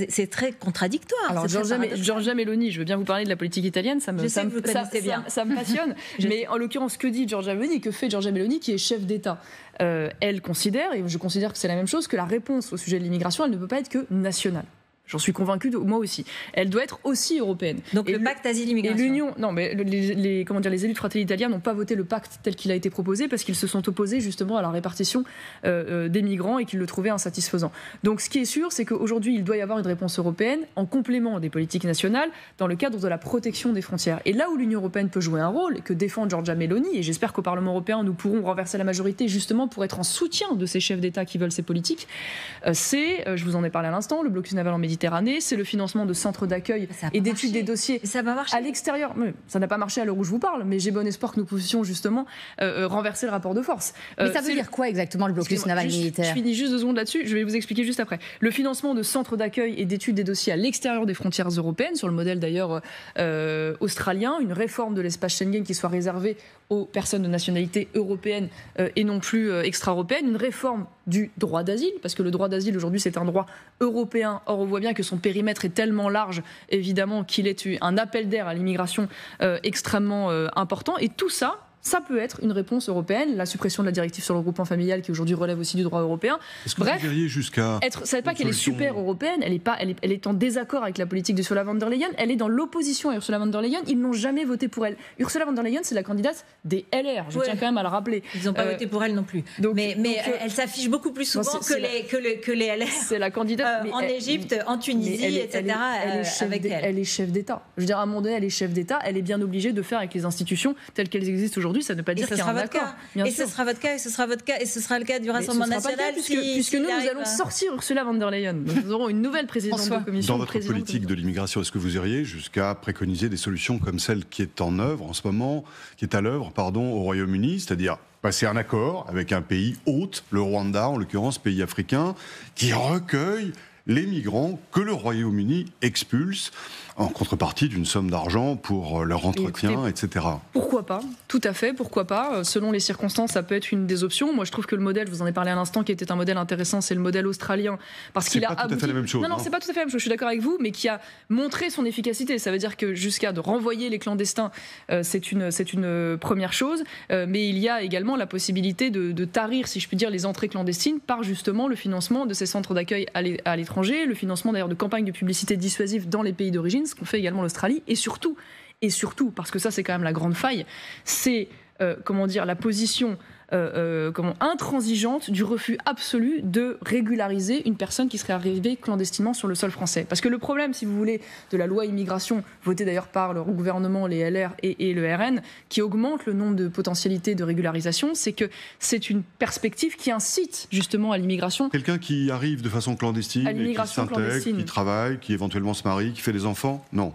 c'est très contradictoire. Alors Giorgia Meloni, je veux bien vous parler de la politique italienne, ça me passionne. Mais en l'occurrence, que dit Giorgia Meloni, que fait Giorgia Meloni, qui est chef d'État? Elle considère, et je considère que c'est la même chose, que la réponse au sujet de l'immigration, elle ne peut pas être que nationale. J'en suis convaincue, moi aussi. Elle doit être aussi européenne. Donc le pacte asile-immigration. Et l'Union, non, mais les élus de Fratelli d'Italia n'ont pas voté le pacte tel qu'il a été proposé parce qu'ils se sont opposés justement à la répartition des migrants et qu'ils le trouvaient insatisfaisant. Donc ce qui est sûr, c'est qu'aujourd'hui, il doit y avoir une réponse européenne en complément des politiques nationales dans le cadre de la protection des frontières. Et là où l'Union européenne peut jouer un rôle, que défend Giorgia Meloni, et j'espère qu'au Parlement européen, nous pourrons renverser la majorité justement pour être en soutien de ces chefs d'État qui veulent ces politiques, c'est, je vous en ai parlé à l'instant, le blocus naval en Méditerranée, c'est le financement de centres d'accueil et d'études des dossiers à l'extérieur. Ça n'a pas marché à l'heure où je vous parle, mais j'ai bon espoir que nous puissions justement renverser le rapport de force. Mais ça veut dire quoi exactement le blocus naval militaire? Je finis juste 2 secondes là-dessus, je vais vous expliquer juste après. Le financement de centres d'accueil et d'études des dossiers à l'extérieur des frontières européennes, sur le modèle d'ailleurs australien, une réforme de l'espace Schengen qui soit réservée aux personnes de nationalité européenne et non plus extra-européenne, une réforme du droit d'asile, parce que le droit d'asile aujourd'hui c'est un droit européen. Or on voit bien que son périmètre est tellement large, évidemment, qu'il est un appel d'air à l'immigration extrêmement important. Et tout ça, ça peut être une réponse européenne, la suppression de la directive sur le regroupement familial qui aujourd'hui relève aussi du droit européen. Bref, ça n'est pas qu'elle est super européenne, elle est en désaccord avec la politique d'Ursula von der Leyen, elle est dans l'opposition à Ursula von der Leyen, ils n'ont jamais voté pour elle. Ursula von der Leyen, c'est la candidate des LR, je tiens quand même à le rappeler. Ils n'ont pas voté pour elle non plus. Mais elle s'affiche beaucoup plus souvent que les LR. C'est la candidate. En Égypte, en Tunisie, etc. Elle est chef d'État. Je veux dire, à un moment donné, elle est chef d'État, elle est bien obligée de faire avec les institutions telles qu'elles existent aujourd'hui. Ça ne veut pas dire qu'il y a un accord. Et ce sera votre cas, et ce sera votre cas, et ce sera le cas du Rassemblement national. Puisque nous allons sortir Ursula von der Leyen. Nous aurons une nouvelle présidente de commission. Dans votre politique de l'immigration, est-ce que vous iriez jusqu'à préconiser des solutions comme celle qui est à l'œuvre, au Royaume-Uni, c'est-à-dire passer un accord avec un pays hôte, le Rwanda en l'occurrence, pays africain, qui recueille les migrants que le Royaume-Uni expulse en contrepartie d'une somme d'argent pour leur entretien, etc. Pourquoi pas? Tout à fait, pourquoi pas? Selon les circonstances, ça peut être une des options. Moi, je trouve que le modèle, je vous en ai parlé à l'instant, qui était un modèle intéressant, c'est le modèle australien. Parce qu'il a abouti... C'est pas tout à fait la même chose. Non, c'est pas tout à fait la même chose, je suis d'accord avec vous, mais qui a montré son efficacité. Ça veut dire que jusqu'à de renvoyer les clandestins, c'est une première chose. Mais il y a également la possibilité de tarir, si je puis dire, les entrées clandestines par justement le financement de ces centres d'accueil à l'étranger, le financement d'ailleurs de campagnes de publicité dissuasives dans les pays d'origine, ce qu'on fait également l'Australie, et surtout, parce que ça c'est quand même la grande faille, c'est la position intransigeante du refus absolu de régulariser une personne qui serait arrivée clandestinement sur le sol français. Parce que le problème, si vous voulez, de la loi immigration, votée d'ailleurs par le gouvernement, les LR et le RN, qui augmente le nombre de potentialités de régularisation, c'est que c'est une perspective qui incite justement à l'immigration. Quelqu'un qui arrive de façon clandestine, et qui s'intègre, qui travaille, qui éventuellement se marie, qui fait des enfants, non.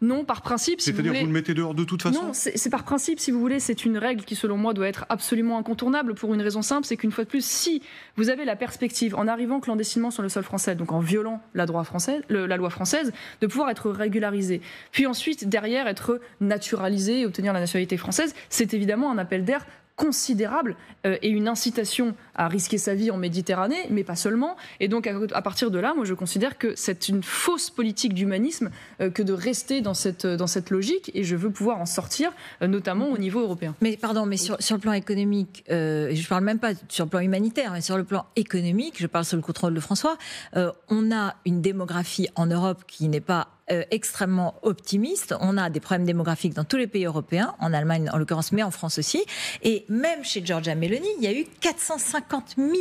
Non, par principe, si vous voulez... C'est-à-dire que vous le mettez dehors de toute façon? Non, c'est par principe, si vous voulez, c'est une règle qui, selon moi, doit être absolument incontournable pour une raison simple, c'est qu'une fois de plus, si vous avez la perspective, en arrivant clandestinement sur le sol français, donc en violant la loi française, de pouvoir être régularisé, puis ensuite, derrière, être naturalisé et obtenir la nationalité française, c'est évidemment un appel d'air considérable et une incitation à risquer sa vie en Méditerranée, mais pas seulement. Et donc, à partir de là, moi, je considère que c'est une fausse politique d'humanisme que de rester dans cette logique, et je veux pouvoir en sortir, notamment au niveau européen. Mais sur le plan économique, je ne parle même pas sur le plan humanitaire, mais sur le plan économique, je parle sous le contrôle de François, on a une démographie en Europe qui n'est pas extrêmement optimiste. On a des problèmes démographiques dans tous les pays européens, en Allemagne en l'occurrence, mais en France aussi. Et même chez Giorgia Meloni, il y a eu 450 000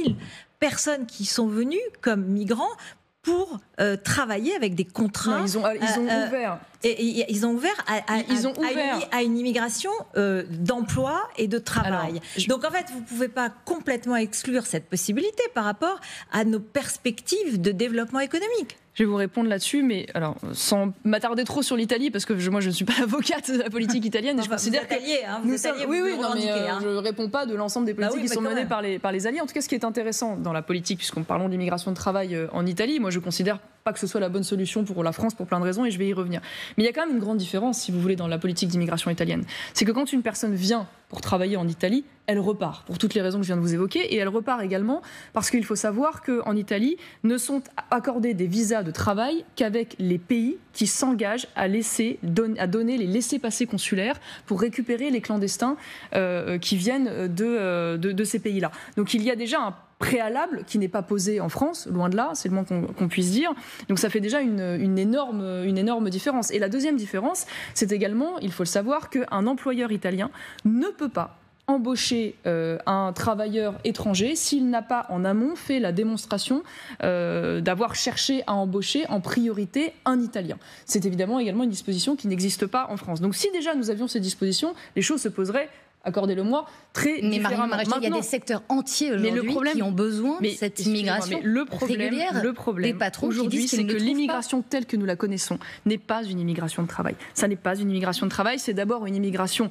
personnes qui sont venues comme migrants pour travailler avec des contrats. Non, ils ont ouvert Et ils ont ouvert à une immigration d'emploi et de travail. Donc en fait, vous ne pouvez pas complètement exclure cette possibilité par rapport à nos perspectives de développement économique. Je vais vous répondre là-dessus, mais alors sans m'attarder trop sur l'Italie, parce que moi je ne suis pas avocate de la politique italienne. Et je considère que vous êtes alliés, oui, non, mais je ne réponds pas de l'ensemble des politiques qui sont menées par les alliés. En tout cas, ce qui est intéressant dans la politique, puisqu'on parle d'immigration de travail en Italie, moi je considère pas que ce soit la bonne solution pour la France pour plein de raisons, et je vais y revenir. Mais il y a quand même une grande différence, si vous voulez, dans la politique d'immigration italienne. C'est que quand une personne vient pour travailler en Italie, elle repart, pour toutes les raisons que je viens de vous évoquer, et elle repart également parce qu'il faut savoir qu'en Italie, ne sont accordés des visas de travail qu'avec les pays qui s'engagent à donner les laissez-passer consulaires pour récupérer les clandestins qui viennent de ces pays-là. Donc il y a déjà un préalable qui n'est pas posé en France, loin de là, c'est le moins qu'on puisse dire. Donc ça fait déjà une énorme différence. Et la deuxième différence, c'est également, il faut le savoir, qu'un employeur italien ne peut pas embaucher un travailleur étranger s'il n'a pas en amont fait la démonstration d'avoir cherché à embaucher en priorité un Italien. C'est évidemment également une disposition qui n'existe pas en France. Donc si déjà nous avions ces dispositions, les choses se poseraient, accordez-le-moi, très différemment. Marion Maréchal, il y a des secteurs entiers aujourd'hui qui ont besoin de cette immigration régulière. Le problème des patrons aujourd'hui, c'est que l'immigration telle que nous la connaissons n'est pas une immigration de travail. Ça n'est pas une immigration de travail, c'est d'abord une immigration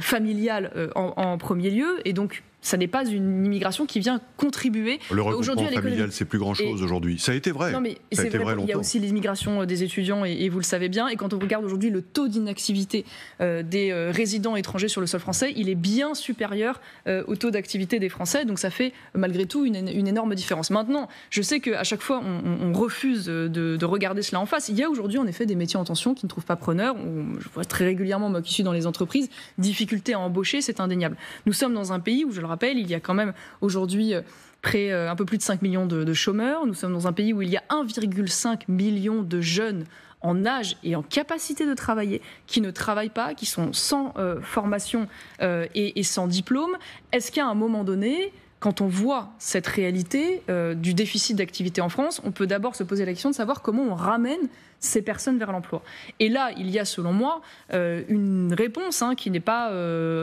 familiale en premier lieu, et donc ça n'est pas une immigration qui vient contribuer aujourd'hui à l'économie. Le regroupement familial, c'est plus grand-chose aujourd'hui. Ça a été vrai. Non, mais c'est vrai longtemps. Il y a aussi l'immigration des étudiants, et vous le savez bien. Et quand on regarde aujourd'hui le taux d'inactivité des résidents étrangers sur le sol français, il est bien supérieur au taux d'activité des Français. Donc ça fait malgré tout une énorme différence. Maintenant, je sais qu'à chaque fois, on refuse de regarder cela en face. Il y a aujourd'hui en effet des métiers en tension qui ne trouvent pas preneur. Je vois très régulièrement, moi qui suis dans les entreprises, difficulté à embaucher, c'est indéniable. Nous sommes dans un pays où, je le rappelle, il y a quand même aujourd'hui un peu plus de 5 millions de chômeurs. Nous sommes dans un pays où il y a 1,5 million de jeunes en âge et en capacité de travailler, qui ne travaillent pas, qui sont sans formation et sans diplôme. Est-ce qu'à un moment donné, quand on voit cette réalité du déficit d'activité en France, on peut d'abord se poser la question de savoir comment on ramène ces personnes vers l'emploi. Et là, il y a, selon moi, une réponse qui n'est pas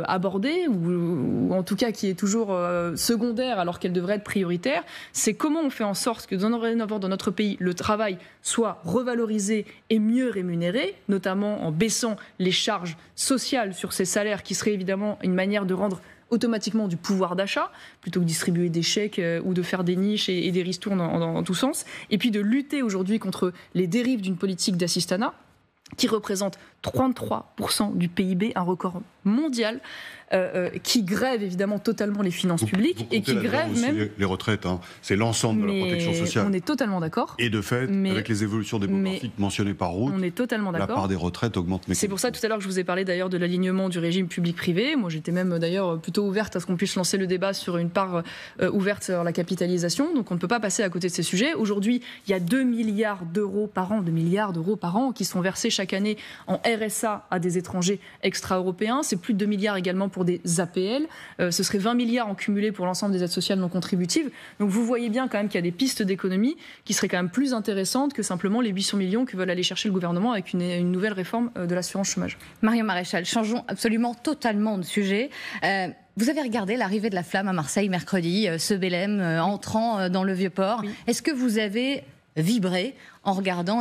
abordée, ou en tout cas qui est toujours secondaire alors qu'elle devrait être prioritaire. C'est comment on fait en sorte que dans notre pays, le travail soit revalorisé et mieux rémunéré, notamment en baissant les charges sociales sur ces salaires, qui serait évidemment une manière de rendre automatiquement du pouvoir d'achat, plutôt que distribuer des chèques ou de faire des niches et des ristournes dans tous sens, et puis de lutter aujourd'hui contre les dérives d'une politique d'assistanat qui représente 33% du PIB, un record mondial, qui grève évidemment totalement les finances publiques et qui grève même les retraites. C'est l'ensemble de la protection sociale. On est totalement d'accord. Et de fait, avec les évolutions démographiques mentionnées par Ruth, on est totalement d'accord. La part des retraites augmente mécaniquement. C'est pour ça tout à l'heure que je vous ai parlé d'ailleurs de l'alignement du régime public-privé. Moi, j'étais même d'ailleurs plutôt ouverte à ce qu'on puisse lancer le débat sur une part ouverte sur la capitalisation. Donc, on ne peut pas passer à côté de ces sujets. Aujourd'hui, il y a 2 milliards d'euros par an, qui sont versés chaque année en RSA à des étrangers extra-européens. C'est plus de 2 milliards également pour des APL. Ce serait 20 milliards en cumulé pour l'ensemble des aides sociales non contributives. Donc vous voyez bien quand même qu'il y a des pistes d'économie qui seraient quand même plus intéressantes que simplement les 800 millions que veulent aller chercher le gouvernement avec une nouvelle réforme de l'assurance chômage. Marion Maréchal, changeons absolument totalement de sujet. Vous avez regardé l'arrivée de la flamme à Marseille mercredi, ce Belém entrant dans le Vieux-Port. Oui. Est-ce que vous avez vibré en regardant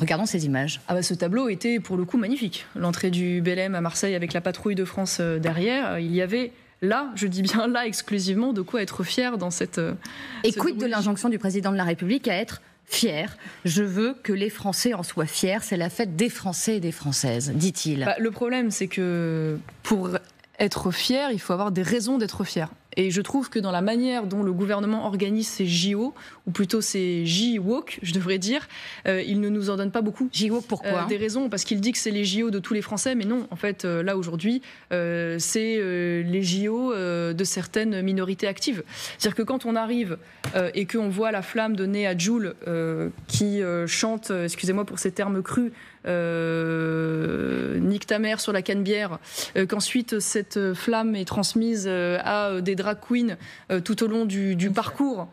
regardant ces images? Ce tableau était pour le coup magnifique. L'entrée du Belém à Marseille avec la patrouille de France derrière, il y avait là, je dis bien là exclusivement, de quoi être fier dans cette... Et quid de l'injonction du président de la République à être fier? Je veux que les Français en soient fiers, c'est la fête des Français et des Françaises, dit-il. Le problème, c'est que pour être fier, il faut avoir des raisons d'être fier. Et je trouve que dans la manière dont le gouvernement organise ses JO, ou plutôt ses J-Walk, je devrais dire, il ne nous en donne pas beaucoup. J-Walk, pourquoi des raisons, parce qu'il dit que c'est les JO de tous les Français, mais non, en fait, là aujourd'hui, c'est les JO de certaines minorités actives. C'est-à-dire que quand on arrive et qu'on voit la flamme donnée à Jul, qui chante, excusez-moi pour ces termes crus, nique ta mère sur la Canebière, qu'ensuite cette flamme est transmise à des drag queens tout au long du parcours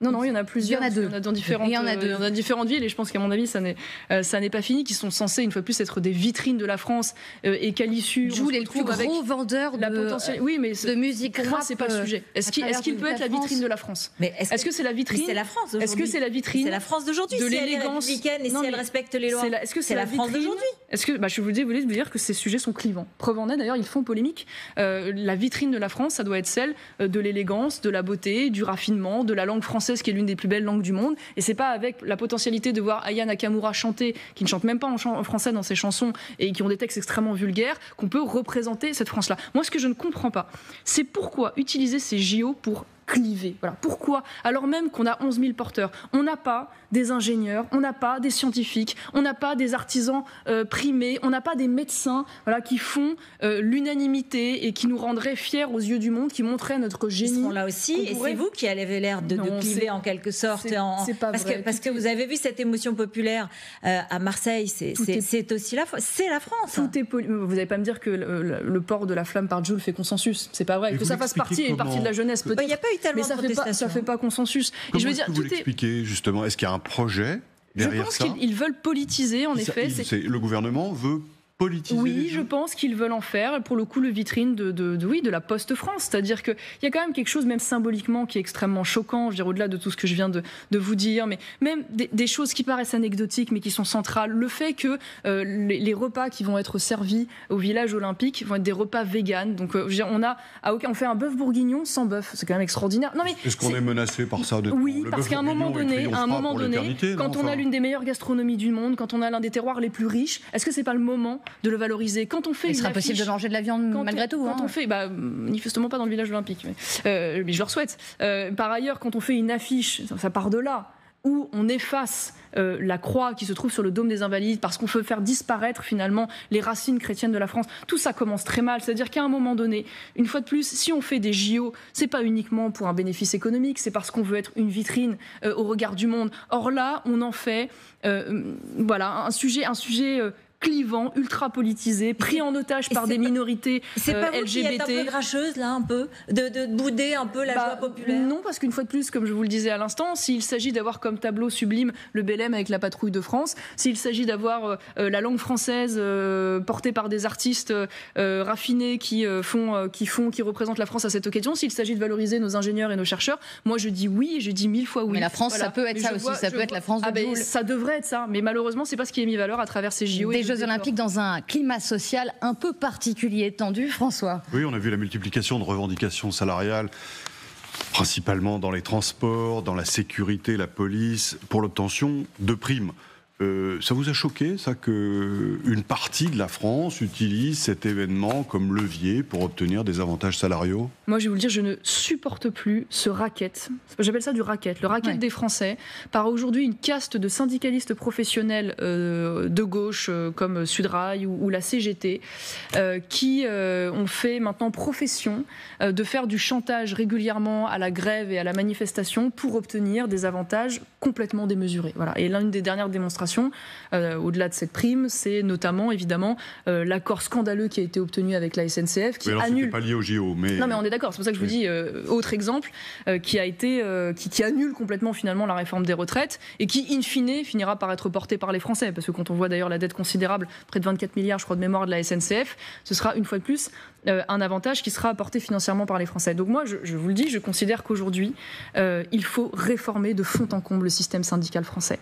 Non, il y en a plusieurs. Il y en a deux. Il y en a dans différentes villes, et je pense qu'à mon avis, ça n'est pas fini, qui sont censés, une fois de plus, être des vitrines de la France, et qu'à l'issue, Joue les plus gros vendeurs de musique. Pour moi, c'est pas le sujet. Est-ce qu'il peut être la vitrine de la France? Mais est-ce que c'est la vitrine? C'est la France d'aujourd'hui. Est-ce que c'est la vitrine? C'est la France d'aujourd'hui. De si l'élégance elle est républicaine et si elle respecte les lois. Est-ce que c'est la France d'aujourd'hui? Est-ce que je voulais vous dire que ces sujets sont clivants. Preuve en est, d'ailleurs, ils font polémique. La vitrine de la France, ça doit être celle de l'élégance, de la beauté, du raffinement, de la langue française qui est l'une des plus belles langues du monde. Et c'est pas avec la potentialité de voir Aya Nakamura chanter, qui ne chante même pas en français dans ses chansons et qui ont des textes extrêmement vulgaires, qu'on peut représenter cette France-là. Moi, ce que je ne comprends pas, c'est pourquoi utiliser ces JO pour cliver. Voilà. Pourquoi? Alors même qu'on a 11 000 porteurs, on n'a pas des ingénieurs, on n'a pas des scientifiques, on n'a pas des artisans primés, on n'a pas des médecins qui font l'unanimité et qui nous rendraient fiers aux yeux du monde, qui montraient notre génie. Ils seront là aussi, et c'est vous qui avez l'air de cliver en quelque sorte. C'est pas vrai. Parce que vous avez vu cette émotion populaire à Marseille, c'est aussi c'est la France. Vous n'allez pas me dire que le port de la flamme par Jules fait consensus. C'est pas vrai. Que ça fasse partie, une partie de la jeunesse peut-être. Il n'y a pas eu tellement de protestations. Ça fait pas consensus. Comment est-ce que vous l'expliquez justement? Est-ce qu'il y a un projet derrière ça? Je pense qu'ils veulent politiser, en effet. Le gouvernement veut politiser. Oui, je pense qu'ils veulent en faire, pour le coup, le vitrine de la Poste France. C'est-à-dire qu'il y a quand même quelque chose, même symboliquement, qui est extrêmement choquant, je veux dire, au-delà de tout ce que je viens de vous dire, mais même des choses qui paraissent anecdotiques, mais qui sont centrales. Le fait que les repas qui vont être servis au village olympique vont être des repas véganes. Donc, je veux dire, on fait un bœuf bourguignon sans bœuf. C'est quand même extraordinaire. Non, mais est-ce qu'on est menacé par ça? Oui, parce qu'à un moment donné, quand on a l'une des meilleures gastronomies du monde, quand on a l'un des terroirs les plus riches, est-ce que c'est pas le moment de le valoriser? Quand on fait, il sera possible de manger de la viande malgré tout. Quand on fait, manifestement pas dans le village olympique, mais je leur souhaite. Par ailleurs, quand on fait une affiche, ça part de là, où on efface la croix qui se trouve sur le dôme des Invalides parce qu'on veut faire disparaître finalement les racines chrétiennes de la France. Tout ça commence très mal. C'est-à-dire qu'à un moment donné, une fois de plus, si on fait des JO, c'est pas uniquement pour un bénéfice économique, c'est parce qu'on veut être une vitrine au regard du monde. Or là, on en fait un sujet clivant, ultra politisé, pris en otage par des minorités LGBT. C'est pas vous qui êtes un peu grincheuse, là, un peu, de bouder un peu la joie populaire? Non, parce qu'une fois de plus, comme je vous le disais à l'instant, s'il s'agit d'avoir comme tableau sublime le Bélème avec la patrouille de France, s'il s'agit d'avoir la langue française portée par des artistes raffinés qui représentent la France à cette occasion, s'il s'agit de valoriser nos ingénieurs et nos chercheurs, moi je dis oui, et je dis 1000 fois oui. Mais la France, ça peut être ça aussi, ça peut être la France de Jules. Ça devrait être ça, mais malheureusement, c'est pas ce qui est mis valeur à travers ces JO. Des Jeux Olympiques dans un climat social un peu particulier, tendu, François. Oui, on a vu la multiplication de revendications salariales, principalement dans les transports, dans la sécurité, la police, pour l'obtention de primes. Ça vous a choqué, ça, qu'une partie de la France utilise cet événement comme levier pour obtenir des avantages salariaux? Moi, je vais vous le dire, je ne supporte plus ce racket. J'appelle ça du racket. Le racket des Français par aujourd'hui une caste de syndicalistes professionnels de gauche, comme Sudrail ou la CGT, qui ont fait maintenant profession de faire du chantage régulièrement à la grève et à la manifestation pour obtenir des avantages complètement démesurés. Voilà. Et l'une des dernières démonstrations, au-delà de cette prime, c'est notamment évidemment l'accord scandaleux qui a été obtenu avec la SNCF qui annule. C'était pas lié au JO, mais non, mais on est d'accord. C'est pour ça que je vous dis autre exemple qui annule complètement finalement la réforme des retraites et qui in fine finira par être porté par les Français, parce que quand on voit d'ailleurs la dette considérable, près de 24 milliards, je crois, de mémoire de la SNCF, ce sera une fois de plus un avantage qui sera apporté financièrement par les Français. Donc moi, je vous le dis, je considère qu'aujourd'hui, il faut réformer de fond en comble le système syndical français.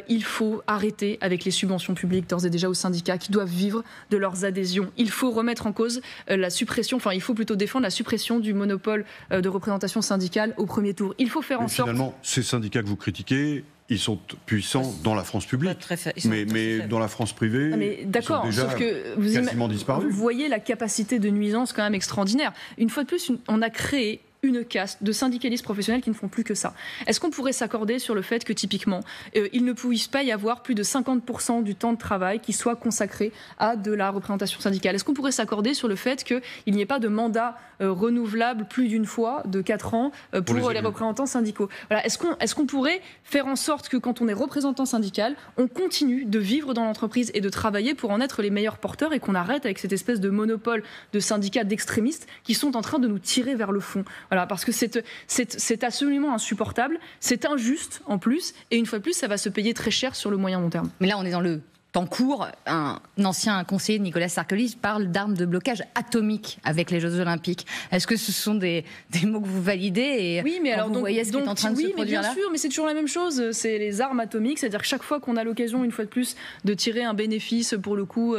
Il faut arrêter avec les subventions publiques d'ores et déjà aux syndicats qui doivent vivre de leurs adhésions. Il faut remettre en cause il faut plutôt défendre la suppression du monopole de représentation syndicale au premier tour. Il faut faire en sorte... Finalement, ces syndicats que vous critiquez, ils sont puissants dans la France publique, mais dans la France privée, ils sont déjà quasiment disparus. Vous voyez la capacité de nuisance quand même extraordinaire. Une fois de plus, on a créé une caste de syndicalistes professionnels qui ne font plus que ça. Est-ce qu'on pourrait s'accorder sur le fait que, typiquement, il ne puisse pas y avoir plus de 50% du temps de travail qui soit consacré à de la représentation syndicale? Est-ce qu'on pourrait s'accorder sur le fait qu'il n'y ait pas de mandat renouvelable plus d'une fois de 4 ans pour les représentants syndicaux? Voilà. Est-ce qu'on pourrait faire en sorte que, quand on est représentant syndical, on continue de vivre dans l'entreprise et de travailler pour en être les meilleurs porteurs, et qu'on arrête avec cette espèce de monopole de syndicats d'extrémistes qui sont en train de nous tirer vers le fond? Voilà, parce que c'est absolument insupportable, c'est injuste en plus, et une fois de plus, ça va se payer très cher sur le moyen long terme. Mais là, on est dans le temps court. Un ancien conseiller de Nicolas Sarkozy parle d'armes de blocage atomique avec les Jeux Olympiques. Est-ce que ce sont des mots que vous validez et oui, mais alors vous voyez ce qui est en train de se produire là? Bien sûr, mais c'est toujours la même chose. C'est les armes atomiques, c'est-à-dire que chaque fois qu'on a l'occasion, une fois de plus, de tirer un bénéfice pour le coup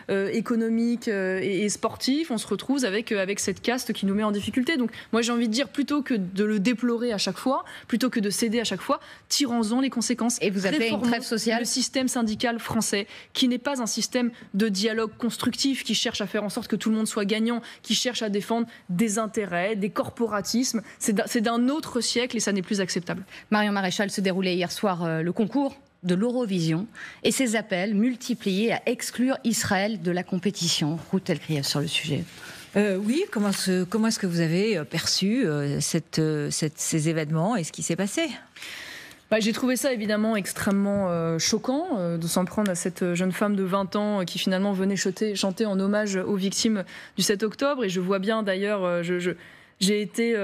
économique et sportif, on se retrouve avec cette caste qui nous met en difficulté. Donc moi j'ai envie de dire, plutôt que de le déplorer à chaque fois, plutôt que de céder à chaque fois, tirons-en les conséquences. Et vous appelez une trêve sociale? Le système syndical français, qui n'est pas un système de dialogue constructif, qui cherche à faire en sorte que tout le monde soit gagnant, qui cherche à défendre des intérêts, des corporatismes. C'est d'un autre siècle et ça n'est plus acceptable. Marion Maréchal, se déroulait hier soir le concours de l'Eurovision et ses appels multipliés à exclure Israël de la compétition. Ruth Elkrief sur le sujet. Oui, comment est-ce que vous avez perçu ces événements et ce qui s'est passé ? J'ai trouvé ça évidemment extrêmement choquant de s'en prendre à cette jeune femme de 20 ans qui finalement venait chanter en hommage aux victimes du 7 octobre. Et je vois bien d'ailleurs, j'ai été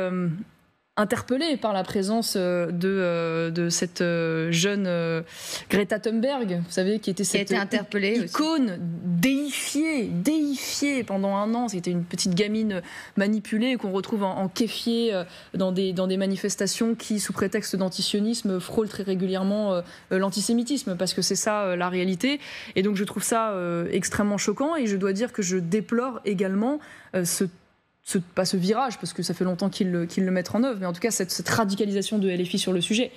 interpellée par la présence de cette jeune Greta Thunberg, vous savez, qui était cette icône déifiée pendant un an. C'était une petite gamine manipulée qu'on retrouve en kéfier dans des manifestations qui, sous prétexte d'antisionisme, frôlent très régulièrement l'antisémitisme, parce que c'est ça la réalité. Et donc je trouve ça extrêmement choquant, et je dois dire que je déplore également pas ce virage, parce que ça fait longtemps qu'ils le mettent en œuvre, mais en tout cas cette radicalisation de LFI sur le sujet,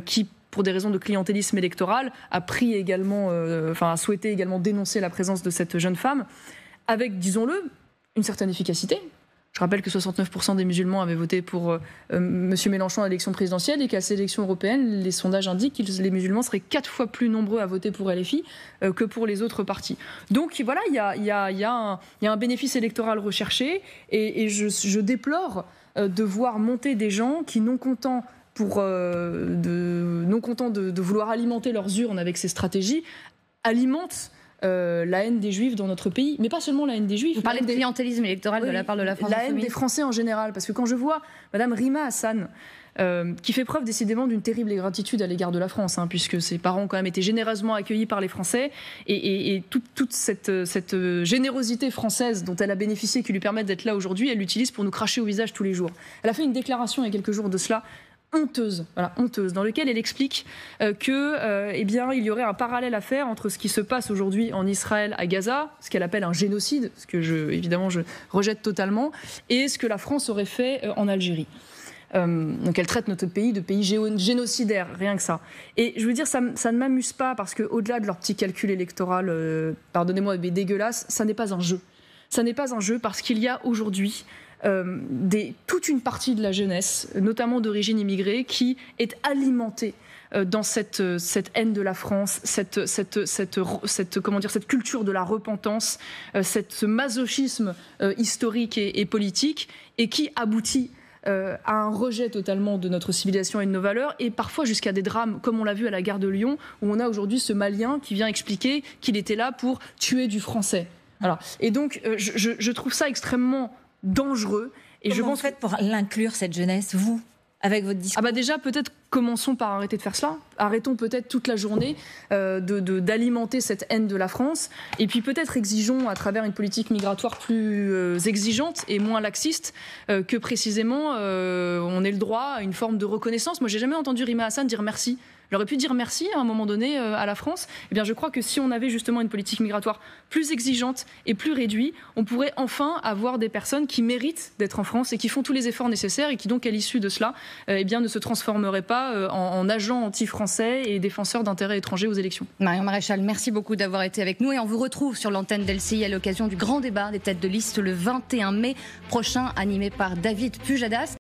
qui, pour des raisons de clientélisme électoral, a souhaité également dénoncer la présence de cette jeune femme, avec, disons-le, une certaine efficacité. Je rappelle que 69% des musulmans avaient voté pour M. Mélenchon à l'élection présidentielle, et qu'à ces élections européennes, les sondages indiquent que les musulmans seraient 4 fois plus nombreux à voter pour LFI que pour les autres partis. Donc voilà, il y a un bénéfice électoral recherché, et je déplore de voir monter des gens qui, non contents de vouloir alimenter leurs urnes avec ces stratégies, alimentent la haine des Juifs dans notre pays, mais pas seulement la haine des Juifs. Vous parlez de clientélisme électoral de la part de la France. La haine des Français en général, parce que quand je vois Madame Rima Hassan, qui fait preuve décidément d'une terrible ingratitude à l'égard de la France, puisque ses parents ont quand même été généreusement accueillis par les Français, et toute cette générosité française dont elle a bénéficié, qui lui permet d'être là aujourd'hui, elle l'utilise pour nous cracher au visage tous les jours. Elle a fait une déclaration il y a quelques jours de cela, honteuse, dans lequel elle explique il y aurait un parallèle à faire entre ce qui se passe aujourd'hui en Israël à Gaza, ce qu'elle appelle un génocide, ce que je rejette totalement, et ce que la France aurait fait en Algérie. Donc elle traite notre pays de pays génocidaire, rien que ça. Et je veux dire, ça ne m'amuse pas, parce qu'au-delà de leur petit calcul électoral, pardonnez-moi, mais dégueulasse, ça n'est pas un jeu. Ça n'est pas un jeu, parce qu'il y a aujourd'hui toute une partie de la jeunesse, notamment d'origine immigrée, qui est alimentée dans cette haine de la France, cette culture de la repentance, ce masochisme historique et politique, et qui aboutit à un rejet totalement de notre civilisation et de nos valeurs, et parfois jusqu'à des drames, comme on l'a vu à la gare de Lyon, où on a aujourd'hui ce Malien qui vient expliquer qu'il était là pour tuer du Français. Voilà. Et donc, je trouve ça extrêmement dangereux. Et Comment vous faites pour l'inclure, cette jeunesse, vous, avec votre discours ? Déjà, peut-être commençons par arrêter de faire cela. Arrêtons peut-être toute la journée d'alimenter cette haine de la France. Et puis peut-être exigeons, à travers une politique migratoire plus exigeante et moins laxiste, que précisément on ait le droit à une forme de reconnaissance. Moi, j'ai jamais entendu Rima Hassan dire merci. J'aurais pu dire merci à un moment donné à la France. Eh bien, je crois que si on avait justement une politique migratoire plus exigeante et plus réduite, on pourrait enfin avoir des personnes qui méritent d'être en France et qui font tous les efforts nécessaires, et qui donc, à l'issue de cela, ne se transformeraient pas en agents anti-français et défenseurs d'intérêts étrangers aux élections. Marion Maréchal, merci beaucoup d'avoir été avec nous, et on vous retrouve sur l'antenne d'LCI à l'occasion du grand débat des têtes de liste le 21 mai prochain, animé par David Pujadas.